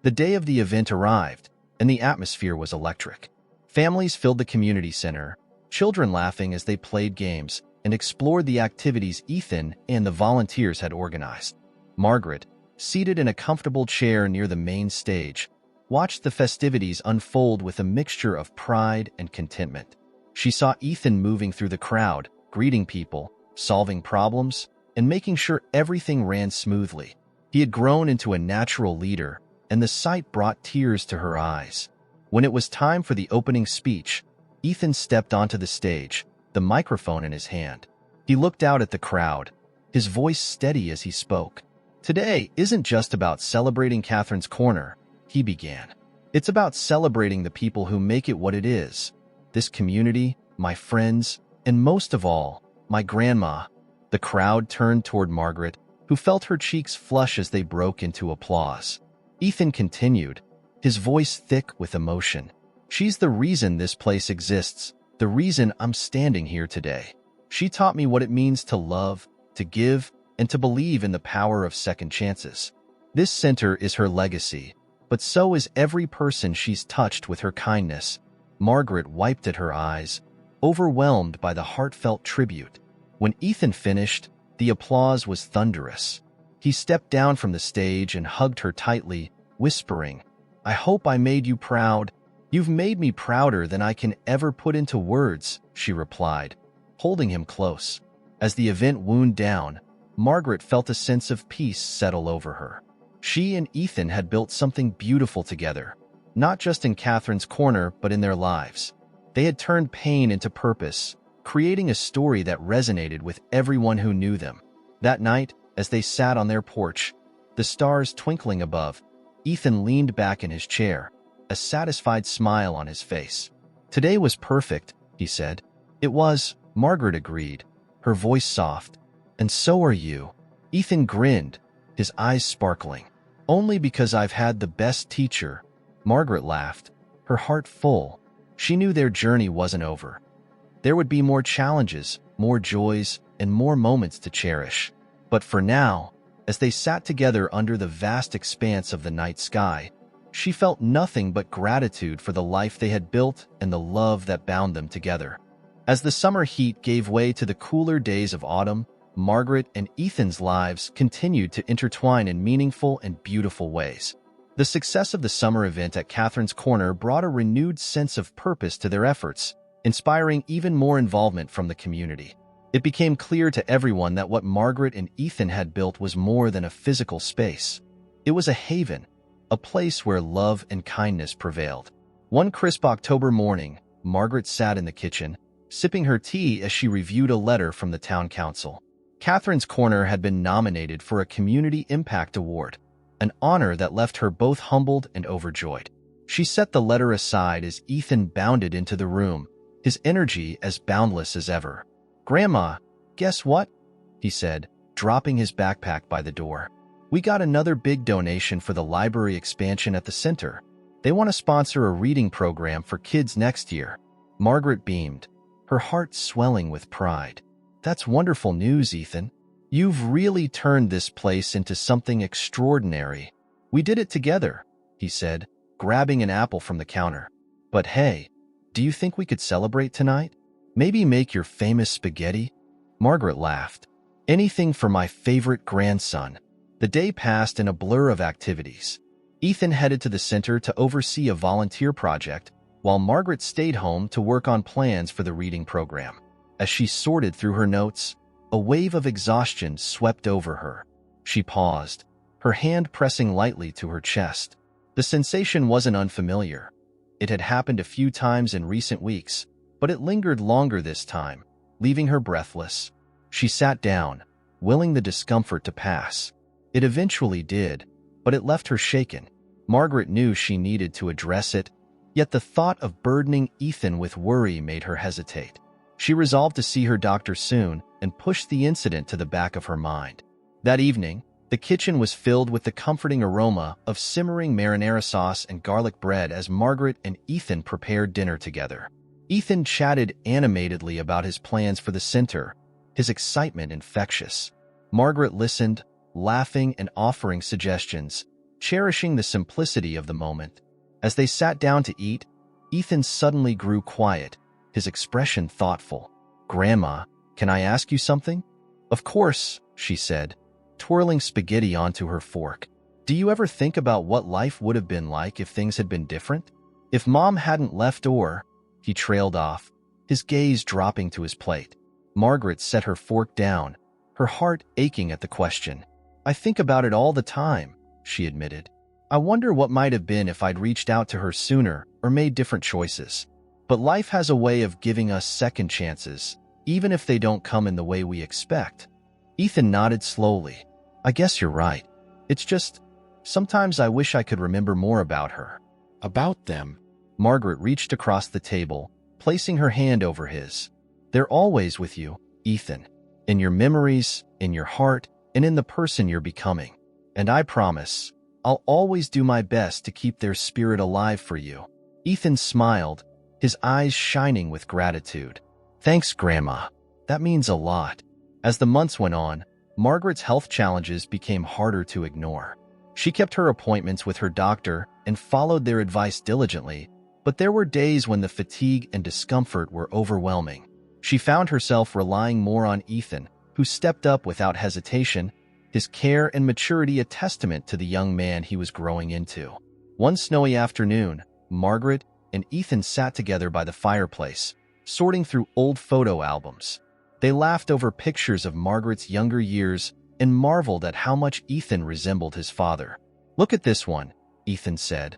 The day of the event arrived, and the atmosphere was electric. Families filled the community center, children laughing as they played games and explored the activities Ethan and the volunteers had organized. Margaret, seated in a comfortable chair near the main stage, watched the festivities unfold with a mixture of pride and contentment. She saw Ethan moving through the crowd, greeting people, solving problems, and making sure everything ran smoothly. He had grown into a natural leader, and the sight brought tears to her eyes. When it was time for the opening speech, Ethan stepped onto the stage, the microphone in his hand. He looked out at the crowd, his voice steady as he spoke. "Today isn't just about celebrating Catherine's Corner," he began. "It's about celebrating the people who make it what it is. This community, my friends, and most of all, my grandma." The crowd turned toward Margaret, who felt her cheeks flush as they broke into applause. Ethan continued, his voice thick with emotion. "She's the reason this place exists, the reason I'm standing here today. She taught me what it means to love, to give, and to believe in the power of second chances. This center is her legacy, but so is every person she's touched with her kindness." Margaret wiped at her eyes, overwhelmed by the heartfelt tribute. When Ethan finished, the applause was thunderous. He stepped down from the stage and hugged her tightly, whispering, "I hope I made you proud." "You've made me prouder than I can ever put into words," she replied, holding him close. As the event wound down, Margaret felt a sense of peace settle over her. She and Ethan had built something beautiful together, not just in Catherine's Corner but in their lives. They had turned pain into purpose, creating a story that resonated with everyone who knew them. That night, as they sat on their porch, the stars twinkling above, Ethan leaned back in his chair, a satisfied smile on his face. "Today was perfect," he said. "It was," Margaret agreed, her voice soft. "And so are you." Ethan grinned, his eyes sparkling. "Only because I've had the best teacher." Margaret laughed, her heart full. She knew their journey wasn't over. There would be more challenges, more joys, and more moments to cherish. But for now, as they sat together under the vast expanse of the night sky, She felt nothing but gratitude for the life they had built and the love that bound them together. As the summer heat gave way to the cooler days of autumn, Margaret and Ethan's lives continued to intertwine in meaningful and beautiful ways. The success of the summer event at Catherine's Corner brought a renewed sense of purpose to their efforts, inspiring even more involvement from the community. It became clear to everyone that what Margaret and Ethan had built was more than a physical space. It was a haven, a place where love and kindness prevailed. One crisp October morning, Margaret sat in the kitchen, sipping her tea as she reviewed a letter from the town council. Catherine's Corner had been nominated for a Community Impact Award, an honor that left her both humbled and overjoyed. She set the letter aside as Ethan bounded into the room, his energy as boundless as ever. "Grandma, guess what?" he said, dropping his backpack by the door. "We got another big donation for the library expansion at the center. They want to sponsor a reading program for kids next year." Margaret beamed, her heart swelling with pride. "That's wonderful news, Ethan. You've really turned this place into something extraordinary." "We did it together," he said, grabbing an apple from the counter. "But hey, do you think we could celebrate tonight? Maybe make your famous spaghetti?" Margaret laughed. "Anything for my favorite grandson." The day passed in a blur of activities. Ethan headed to the center to oversee a volunteer project, while Margaret stayed home to work on plans for the reading program. As she sorted through her notes, a wave of exhaustion swept over her. She paused, her hand pressing lightly to her chest. The sensation wasn't unfamiliar. It had happened a few times in recent weeks, but it lingered longer this time, leaving her breathless. She sat down, willing the discomfort to pass. It eventually did, but it left her shaken. Margaret knew she needed to address it, yet the thought of burdening Ethan with worry made her hesitate. She resolved to see her doctor soon and pushed the incident to the back of her mind. That evening, the kitchen was filled with the comforting aroma of simmering marinara sauce and garlic bread as Margaret and Ethan prepared dinner together. Ethan chatted animatedly about his plans for the center, his excitement infectious. Margaret listened, laughing and offering suggestions, cherishing the simplicity of the moment. As they sat down to eat, Ethan suddenly grew quiet, his expression thoughtful. "Grandma, can I ask you something?" "Of course," she said, twirling spaghetti onto her fork. "Do you ever think about what life would have been like if things had been different? If Mom hadn't left or—" He trailed off, his gaze dropping to his plate. Margaret set her fork down, her heart aching at the question. "I think about it all the time," she admitted. "I wonder what might have been if I'd reached out to her sooner or made different choices. But life has a way of giving us second chances, even if they don't come in the way we expect." Ethan nodded slowly. "I guess you're right. It's just, sometimes I wish I could remember more about her." "About them?" Margaret reached across the table, placing her hand over his. "They're always with you, Ethan. In your memories, in your heart, and in the person you're becoming. And I promise, I'll always do my best to keep their spirit alive for you." Ethan smiled, his eyes shining with gratitude. "Thanks, Grandma. That means a lot." As the months went on, Margaret's health challenges became harder to ignore. She kept her appointments with her doctor and followed their advice diligently, but there were days when the fatigue and discomfort were overwhelming. She found herself relying more on Ethan, who stepped up without hesitation, his care and maturity a testament to the young man he was growing into. One snowy afternoon, Margaret and Ethan sat together by the fireplace, sorting through old photo albums. They laughed over pictures of Margaret's younger years and marveled at how much Ethan resembled his father. "Look at this one," Ethan said,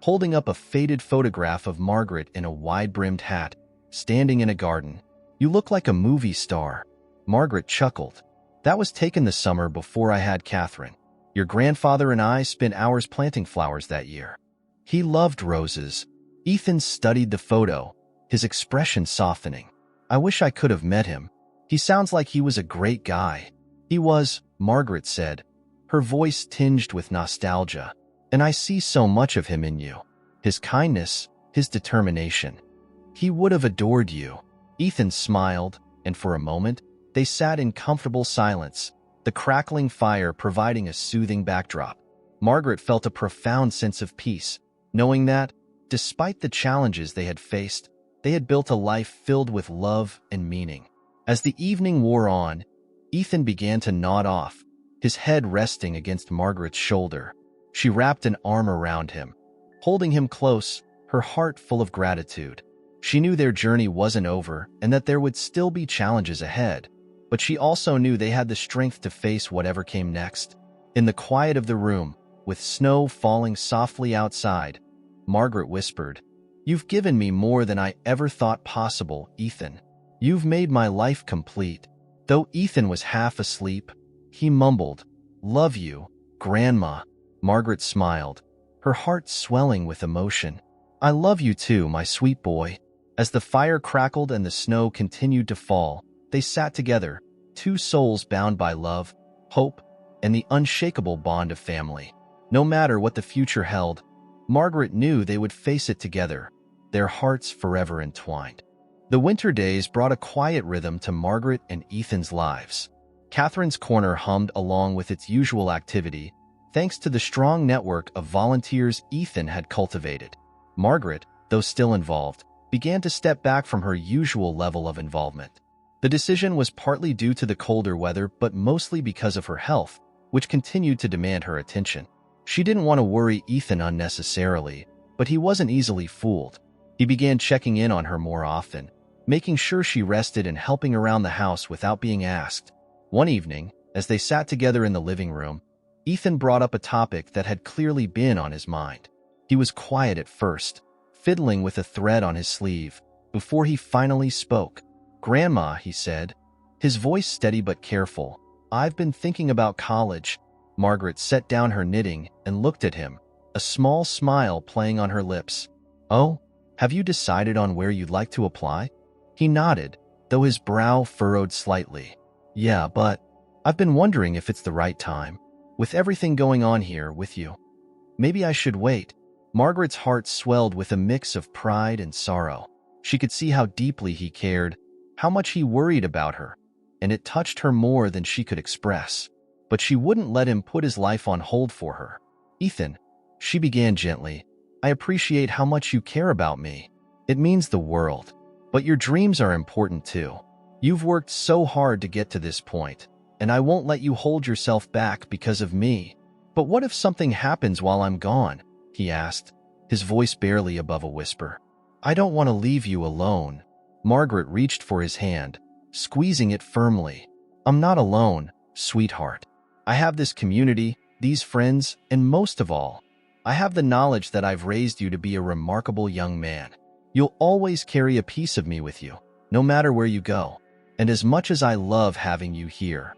holding up a faded photograph of Margaret in a wide-brimmed hat, standing in a garden. "You look like a movie star." Margaret chuckled. "That was taken the summer before I had Catherine. Your grandfather and I spent hours planting flowers that year. He loved roses." Ethan studied the photo, his expression softening. "I wish I could have met him. He sounds like he was a great guy." "He was," Margaret said, her voice tinged with nostalgia. "And I see so much of him in you. His kindness, his determination. He would have adored you." Ethan smiled, and for a moment, they sat in comfortable silence, the crackling fire providing a soothing backdrop. Margaret felt a profound sense of peace, knowing that, despite the challenges they had faced, they had built a life filled with love and meaning. As the evening wore on, Ethan began to nod off, his head resting against Margaret's shoulder. She wrapped an arm around him, holding him close, her heart full of gratitude. She knew their journey wasn't over and that there would still be challenges ahead, but she also knew they had the strength to face whatever came next. In the quiet of the room, with snow falling softly outside, Margaret whispered, "You've given me more than I ever thought possible, Ethan. You've made my life complete." Though Ethan was half asleep, he mumbled, "Love you, Grandma." Margaret smiled, her heart swelling with emotion. "I love you too, my sweet boy." As the fire crackled and the snow continued to fall, they sat together, two souls bound by love, hope, and the unshakable bond of family. No matter what the future held, Margaret knew they would face it together, their hearts forever entwined. The winter days brought a quiet rhythm to Margaret and Ethan's lives. Catherine's Corner hummed along with its usual activity, thanks to the strong network of volunteers Ethan had cultivated. Margaret, though still involved, began to step back from her usual level of involvement. The decision was partly due to the colder weather, but mostly because of her health, which continued to demand her attention. She didn't want to worry Ethan unnecessarily, but he wasn't easily fooled. He began checking in on her more often, making sure she rested and helping around the house without being asked. One evening, as they sat together in the living room, Ethan brought up a topic that had clearly been on his mind. He was quiet at first, fiddling with a thread on his sleeve, before he finally spoke. "Grandma," he said, his voice steady but careful, "I've been thinking about college." Margaret set down her knitting and looked at him, a small smile playing on her lips. "Oh, have you decided on where you'd like to apply?" He nodded, though his brow furrowed slightly. "Yeah, but I've been wondering if it's the right time, with everything going on here with you. Maybe I should wait." Margaret's heart swelled with a mix of pride and sorrow. She could see how deeply he cared, how much he worried about her, and it touched her more than she could express. But she wouldn't let him put his life on hold for her. "Ethan," she began gently, "I appreciate how much you care about me. It means the world. But your dreams are important too. You've worked so hard to get to this point, and I won't let you hold yourself back because of me." "But what if something happens while I'm gone?" he asked, his voice barely above a whisper. "I don't want to leave you alone." Margaret reached for his hand, squeezing it firmly. "I'm not alone, sweetheart. I have this community, these friends, and most of all, I have the knowledge that I've raised you to be a remarkable young man. You'll always carry a piece of me with you, no matter where you go. And as much as I love having you here,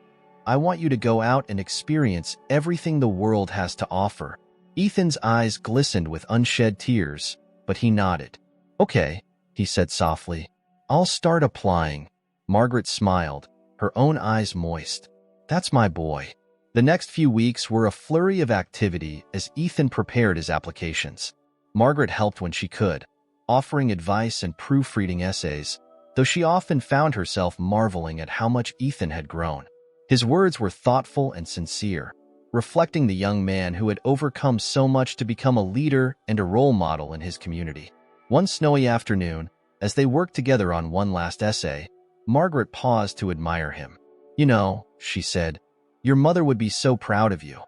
I want you to go out and experience everything the world has to offer." Ethan's eyes glistened with unshed tears, but he nodded. "Okay," he said softly. "I'll start applying." Margaret smiled, her own eyes moist. "That's my boy." The next few weeks were a flurry of activity as Ethan prepared his applications. Margaret helped when she could, offering advice and proofreading essays, though she often found herself marveling at how much Ethan had grown. His words were thoughtful and sincere, reflecting the young man who had overcome so much to become a leader and a role model in his community. One snowy afternoon, as they worked together on one last essay, Margaret paused to admire him. "You know," she said, "your mother would be so proud of you.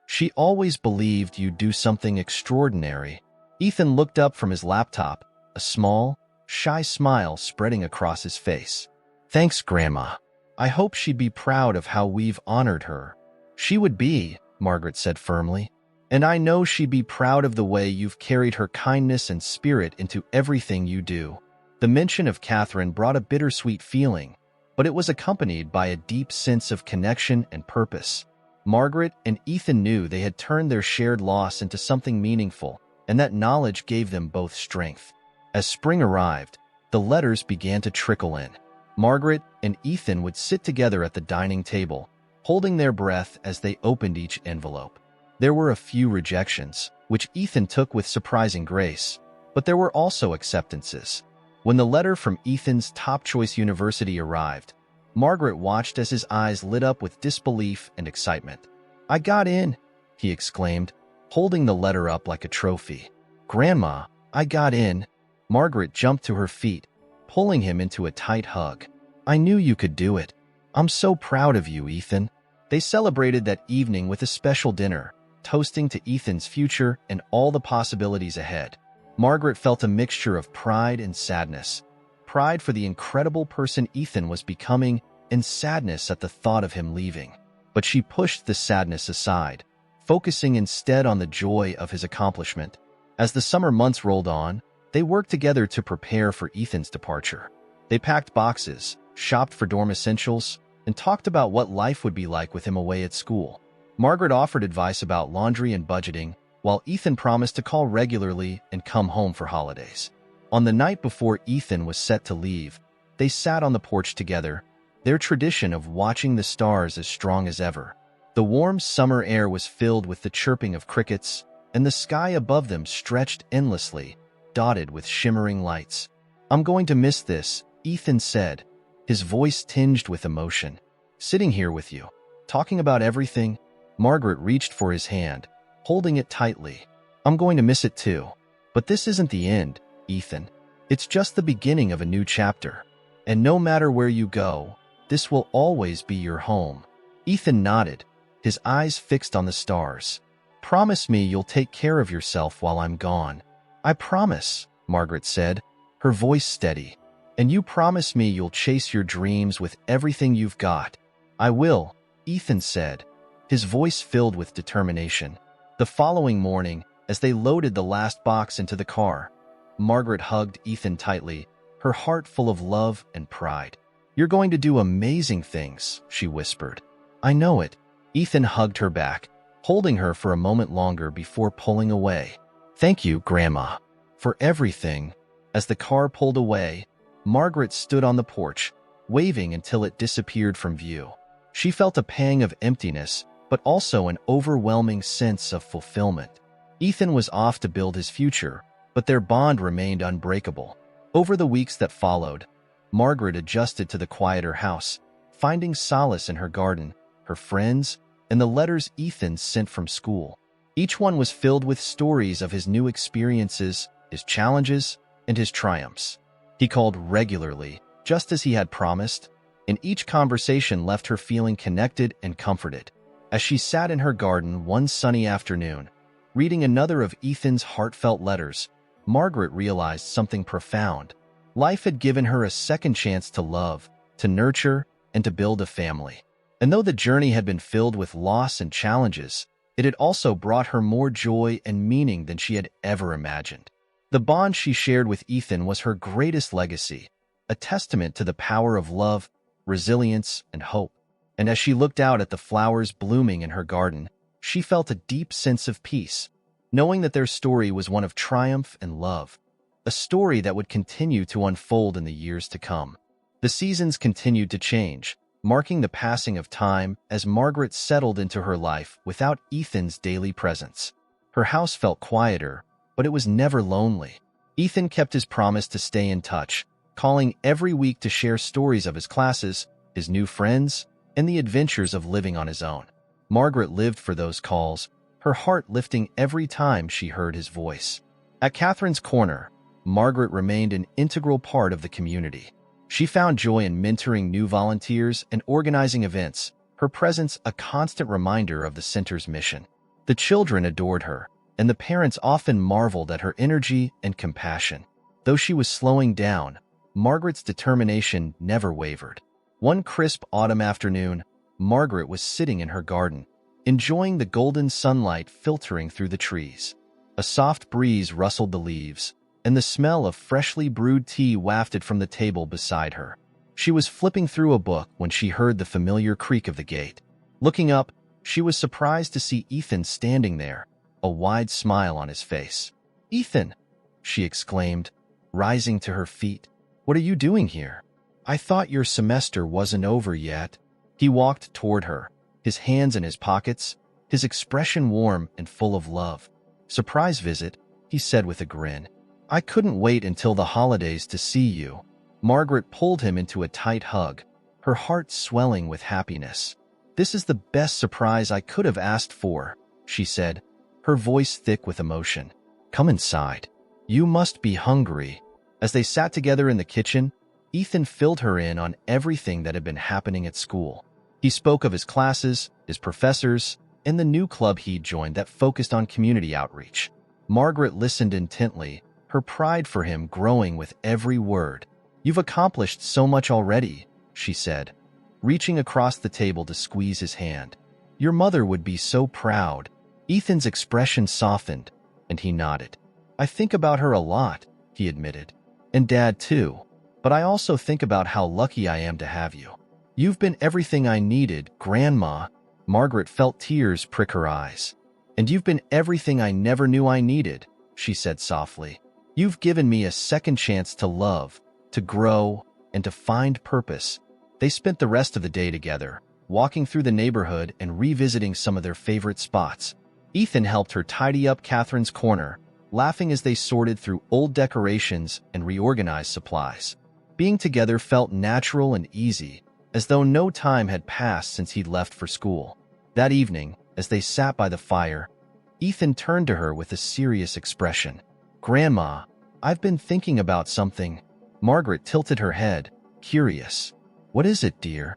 She always believed you'd do something extraordinary." Ethan looked up from his laptop, a small, shy smile spreading across his face. "Thanks, Grandma. I hope she'd be proud of how we've honored her." "She would be," Margaret said firmly. "And I know she'd be proud of the way you've carried her kindness and spirit into everything you do." The mention of Catherine brought a bittersweet feeling, but it was accompanied by a deep sense of connection and purpose. Margaret and Ethan knew they had turned their shared loss into something meaningful, and that knowledge gave them both strength. As spring arrived, the letters began to trickle in. Margaret and Ethan would sit together at the dining table, holding their breath as they opened each envelope. There were a few rejections, which Ethan took with surprising grace, but there were also acceptances. When the letter from Ethan's top-choice university arrived, Margaret watched as his eyes lit up with disbelief and excitement. "I got in," he exclaimed, holding the letter up like a trophy. "Grandma, I got in." Margaret jumped to her feet, pulling him into a tight hug. "I knew you could do it. I'm so proud of you, Ethan." They celebrated that evening with a special dinner, toasting to Ethan's future and all the possibilities ahead. Margaret felt a mixture of pride and sadness. Pride for the incredible person Ethan was becoming, and sadness at the thought of him leaving. But she pushed the sadness aside, focusing instead on the joy of his accomplishment. As the summer months rolled on, they worked together to prepare for Ethan's departure. They packed boxes, shopped for dorm essentials, and talked about what life would be like with him away at school. Margaret offered advice about laundry and budgeting, while Ethan promised to call regularly and come home for holidays. On the night before Ethan was set to leave, they sat on the porch together, their tradition of watching the stars as strong as ever. The warm summer air was filled with the chirping of crickets, and the sky above them stretched endlessly, dotted with shimmering lights. "I'm going to miss this," Ethan said, his voice tinged with emotion. "Sitting here with you, talking about everything." Margaret reached for his hand, holding it tightly. "I'm going to miss it too. But this isn't the end, Ethan. It's just the beginning of a new chapter. And no matter where you go, this will always be your home." Ethan nodded, his eyes fixed on the stars. "Promise me you'll take care of yourself while I'm gone." "I promise," Margaret said, her voice steady. "And you promise me you'll chase your dreams with everything you've got." "I will," Ethan said, his voice filled with determination. The following morning, as they loaded the last box into the car, Margaret hugged Ethan tightly, her heart full of love and pride. "You're going to do amazing things," she whispered. "I know it." Ethan hugged her back, holding her for a moment longer before pulling away. "Thank you, Grandma, for everything." As the car pulled away, Margaret stood on the porch, waving until it disappeared from view. She felt a pang of emptiness, but also an overwhelming sense of fulfillment. Ethan was off to build his future, but their bond remained unbreakable. Over the weeks that followed, Margaret adjusted to the quieter house, finding solace in her garden, her friends, and the letters Ethan sent from school. Each one was filled with stories of his new experiences, his challenges, and his triumphs. He called regularly, just as he had promised, and each conversation left her feeling connected and comforted. As she sat in her garden one sunny afternoon, reading another of Ethan's heartfelt letters, Margaret realized something profound. Life had given her a second chance to love, to nurture, and to build a family. And though the journey had been filled with loss and challenges, it had also brought her more joy and meaning than she had ever imagined. The bond she shared with Ethan was her greatest legacy, a testament to the power of love, resilience, and hope. And as she looked out at the flowers blooming in her garden, she felt a deep sense of peace, knowing that their story was one of triumph and love, a story that would continue to unfold in the years to come. The seasons continued to change, marking the passing of time as Margaret settled into her life without Ethan's daily presence. Her house felt quieter, but it was never lonely. Ethan kept his promise to stay in touch, calling every week to share stories of his classes, his new friends, and the adventures of living on his own. Margaret lived for those calls, her heart lifting every time she heard his voice. At Catherine's Corner, Margaret remained an integral part of the community. She found joy in mentoring new volunteers and organizing events, her presence a constant reminder of the center's mission. The children adored her, and the parents often marveled at her energy and compassion. Though she was slowing down, Margaret's determination never wavered. One crisp autumn afternoon, Margaret was sitting in her garden, enjoying the golden sunlight filtering through the trees. A soft breeze rustled the leaves, and the smell of freshly brewed tea wafted from the table beside her. She was flipping through a book when she heard the familiar creak of the gate. Looking up, she was surprised to see Ethan standing there, a wide smile on his face. "Ethan!" she exclaimed, rising to her feet. "What are you doing here? I thought your semester wasn't over yet." He walked toward her, his hands in his pockets, his expression warm and full of love. "Surprise visit," he said with a grin. "I couldn't wait until the holidays to see you." Margaret pulled him into a tight hug, her heart swelling with happiness. "This is the best surprise I could have asked for," she said, her voice thick with emotion. "Come inside. You must be hungry." As they sat together in the kitchen, Ethan filled her in on everything that had been happening at school. He spoke of his classes, his professors, and the new club he'd joined that focused on community outreach. Margaret listened intently, her pride for him growing with every word. "You've accomplished so much already," she said, reaching across the table to squeeze his hand. "Your mother would be so proud." Ethan's expression softened, and he nodded. "I think about her a lot," he admitted. "And Dad too. But I also think about how lucky I am to have you. You've been everything I needed, Grandma." Margaret felt tears prick her eyes. "And you've been everything I never knew I needed," she said softly. "You've given me a second chance to love, to grow, and to find purpose." They spent the rest of the day together, walking through the neighborhood and revisiting some of their favorite spots. Ethan helped her tidy up Catherine's corner, laughing as they sorted through old decorations and reorganized supplies. Being together felt natural and easy, as though no time had passed since he'd left for school. That evening, as they sat by the fire, Ethan turned to her with a serious expression. "Grandma, I've been thinking about something." Margaret tilted her head, curious. "What is it, dear?"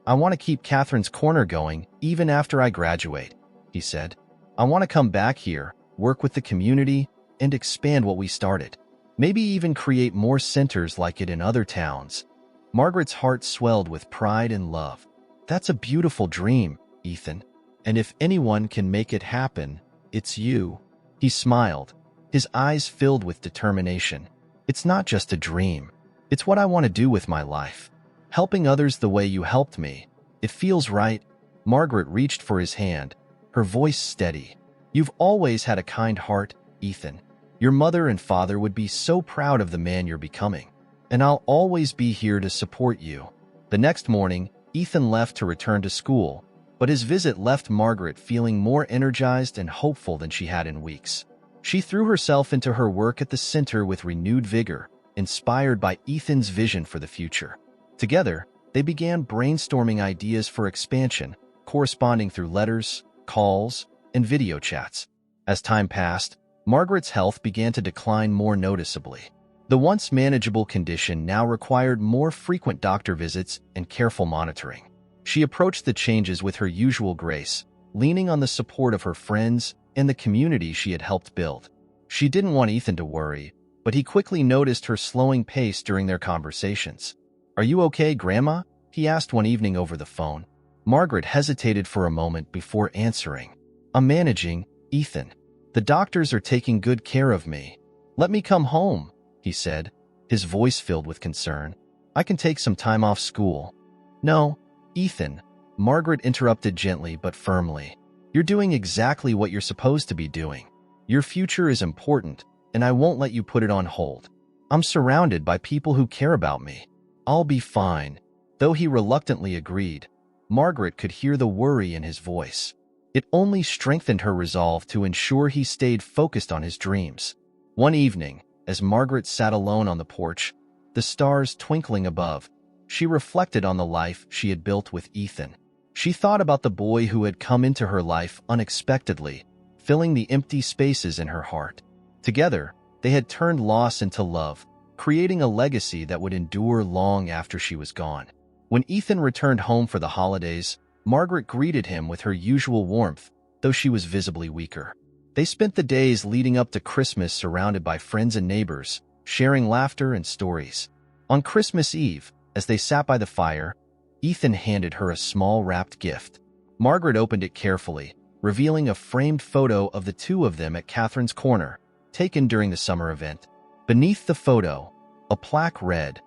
"I want to keep Catherine's corner going even after I graduate," he said. "I want to come back here, work with the community, and expand what we started. Maybe even create more centers like it in other towns." Margaret's heart swelled with pride and love. "That's a beautiful dream, Ethan. And if anyone can make it happen, it's you." He smiled, his eyes filled with determination. "It's not just a dream. It's what I want to do with my life. Helping others the way you helped me. It feels right." Margaret reached for his hand, her voice steady. "You've always had a kind heart, Ethan. Your mother and father would be so proud of the man you're becoming. And I'll always be here to support you." The next morning, Ethan left to return to school, but his visit left Margaret feeling more energized and hopeful than she had in weeks. She threw herself into her work at the center with renewed vigor, inspired by Ethan's vision for the future. Together, they began brainstorming ideas for expansion, corresponding through letters, calls, and video chats. As time passed, Margaret's health began to decline more noticeably. The once manageable condition now required more frequent doctor visits and careful monitoring. She approached the changes with her usual grace, leaning on the support of her friends and the community she had helped build. She didn't want Ethan to worry, but he quickly noticed her slowing pace during their conversations. "Are you okay, Grandma?" he asked one evening over the phone. Margaret hesitated for a moment before answering. "I'm managing, Ethan. The doctors are taking good care of me. Let me come home," he said, his voice filled with concern. "I can take some time off school." "No, Ethan," Margaret interrupted gently but firmly. "You're doing exactly what you're supposed to be doing. Your future is important, and I won't let you put it on hold. I'm surrounded by people who care about me. I'll be fine." Though he reluctantly agreed, Margaret could hear the worry in his voice. It only strengthened her resolve to ensure he stayed focused on his dreams. One evening, as Margaret sat alone on the porch, the stars twinkling above, she reflected on the life she had built with Ethan. She thought about the boy who had come into her life unexpectedly, filling the empty spaces in her heart. Together, they had turned loss into love, creating a legacy that would endure long after she was gone. When Ethan returned home for the holidays, Margaret greeted him with her usual warmth, though she was visibly weaker. They spent the days leading up to Christmas surrounded by friends and neighbors, sharing laughter and stories. On Christmas Eve, as they sat by the fire, Ethan handed her a small wrapped gift. Margaret opened it carefully, revealing a framed photo of the two of them at Catherine's corner, taken during the summer event. Beneath the photo, a plaque read,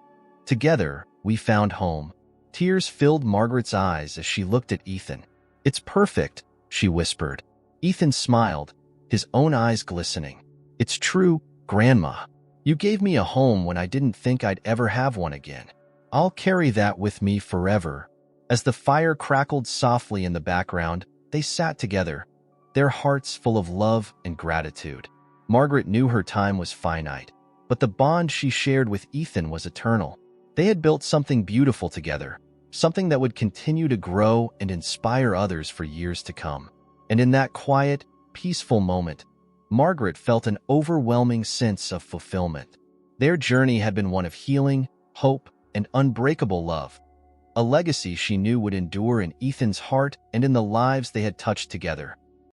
"Together, we found home." Tears filled Margaret's eyes as she looked at Ethan. "It's perfect," she whispered. Ethan smiled, his own eyes glistening. "It's true, Grandma. You gave me a home when I didn't think I'd ever have one again. I'll carry that with me forever." As the fire crackled softly in the background, they sat together, their hearts full of love and gratitude. Margaret knew her time was finite, but the bond she shared with Ethan was eternal. They had built something beautiful together, something that would continue to grow and inspire others for years to come. And in that quiet, peaceful moment, Margaret felt an overwhelming sense of fulfillment. Their journey had been one of healing, hope, and unbreakable love, a legacy she knew would endure in Ethan's heart and in the lives they had touched together.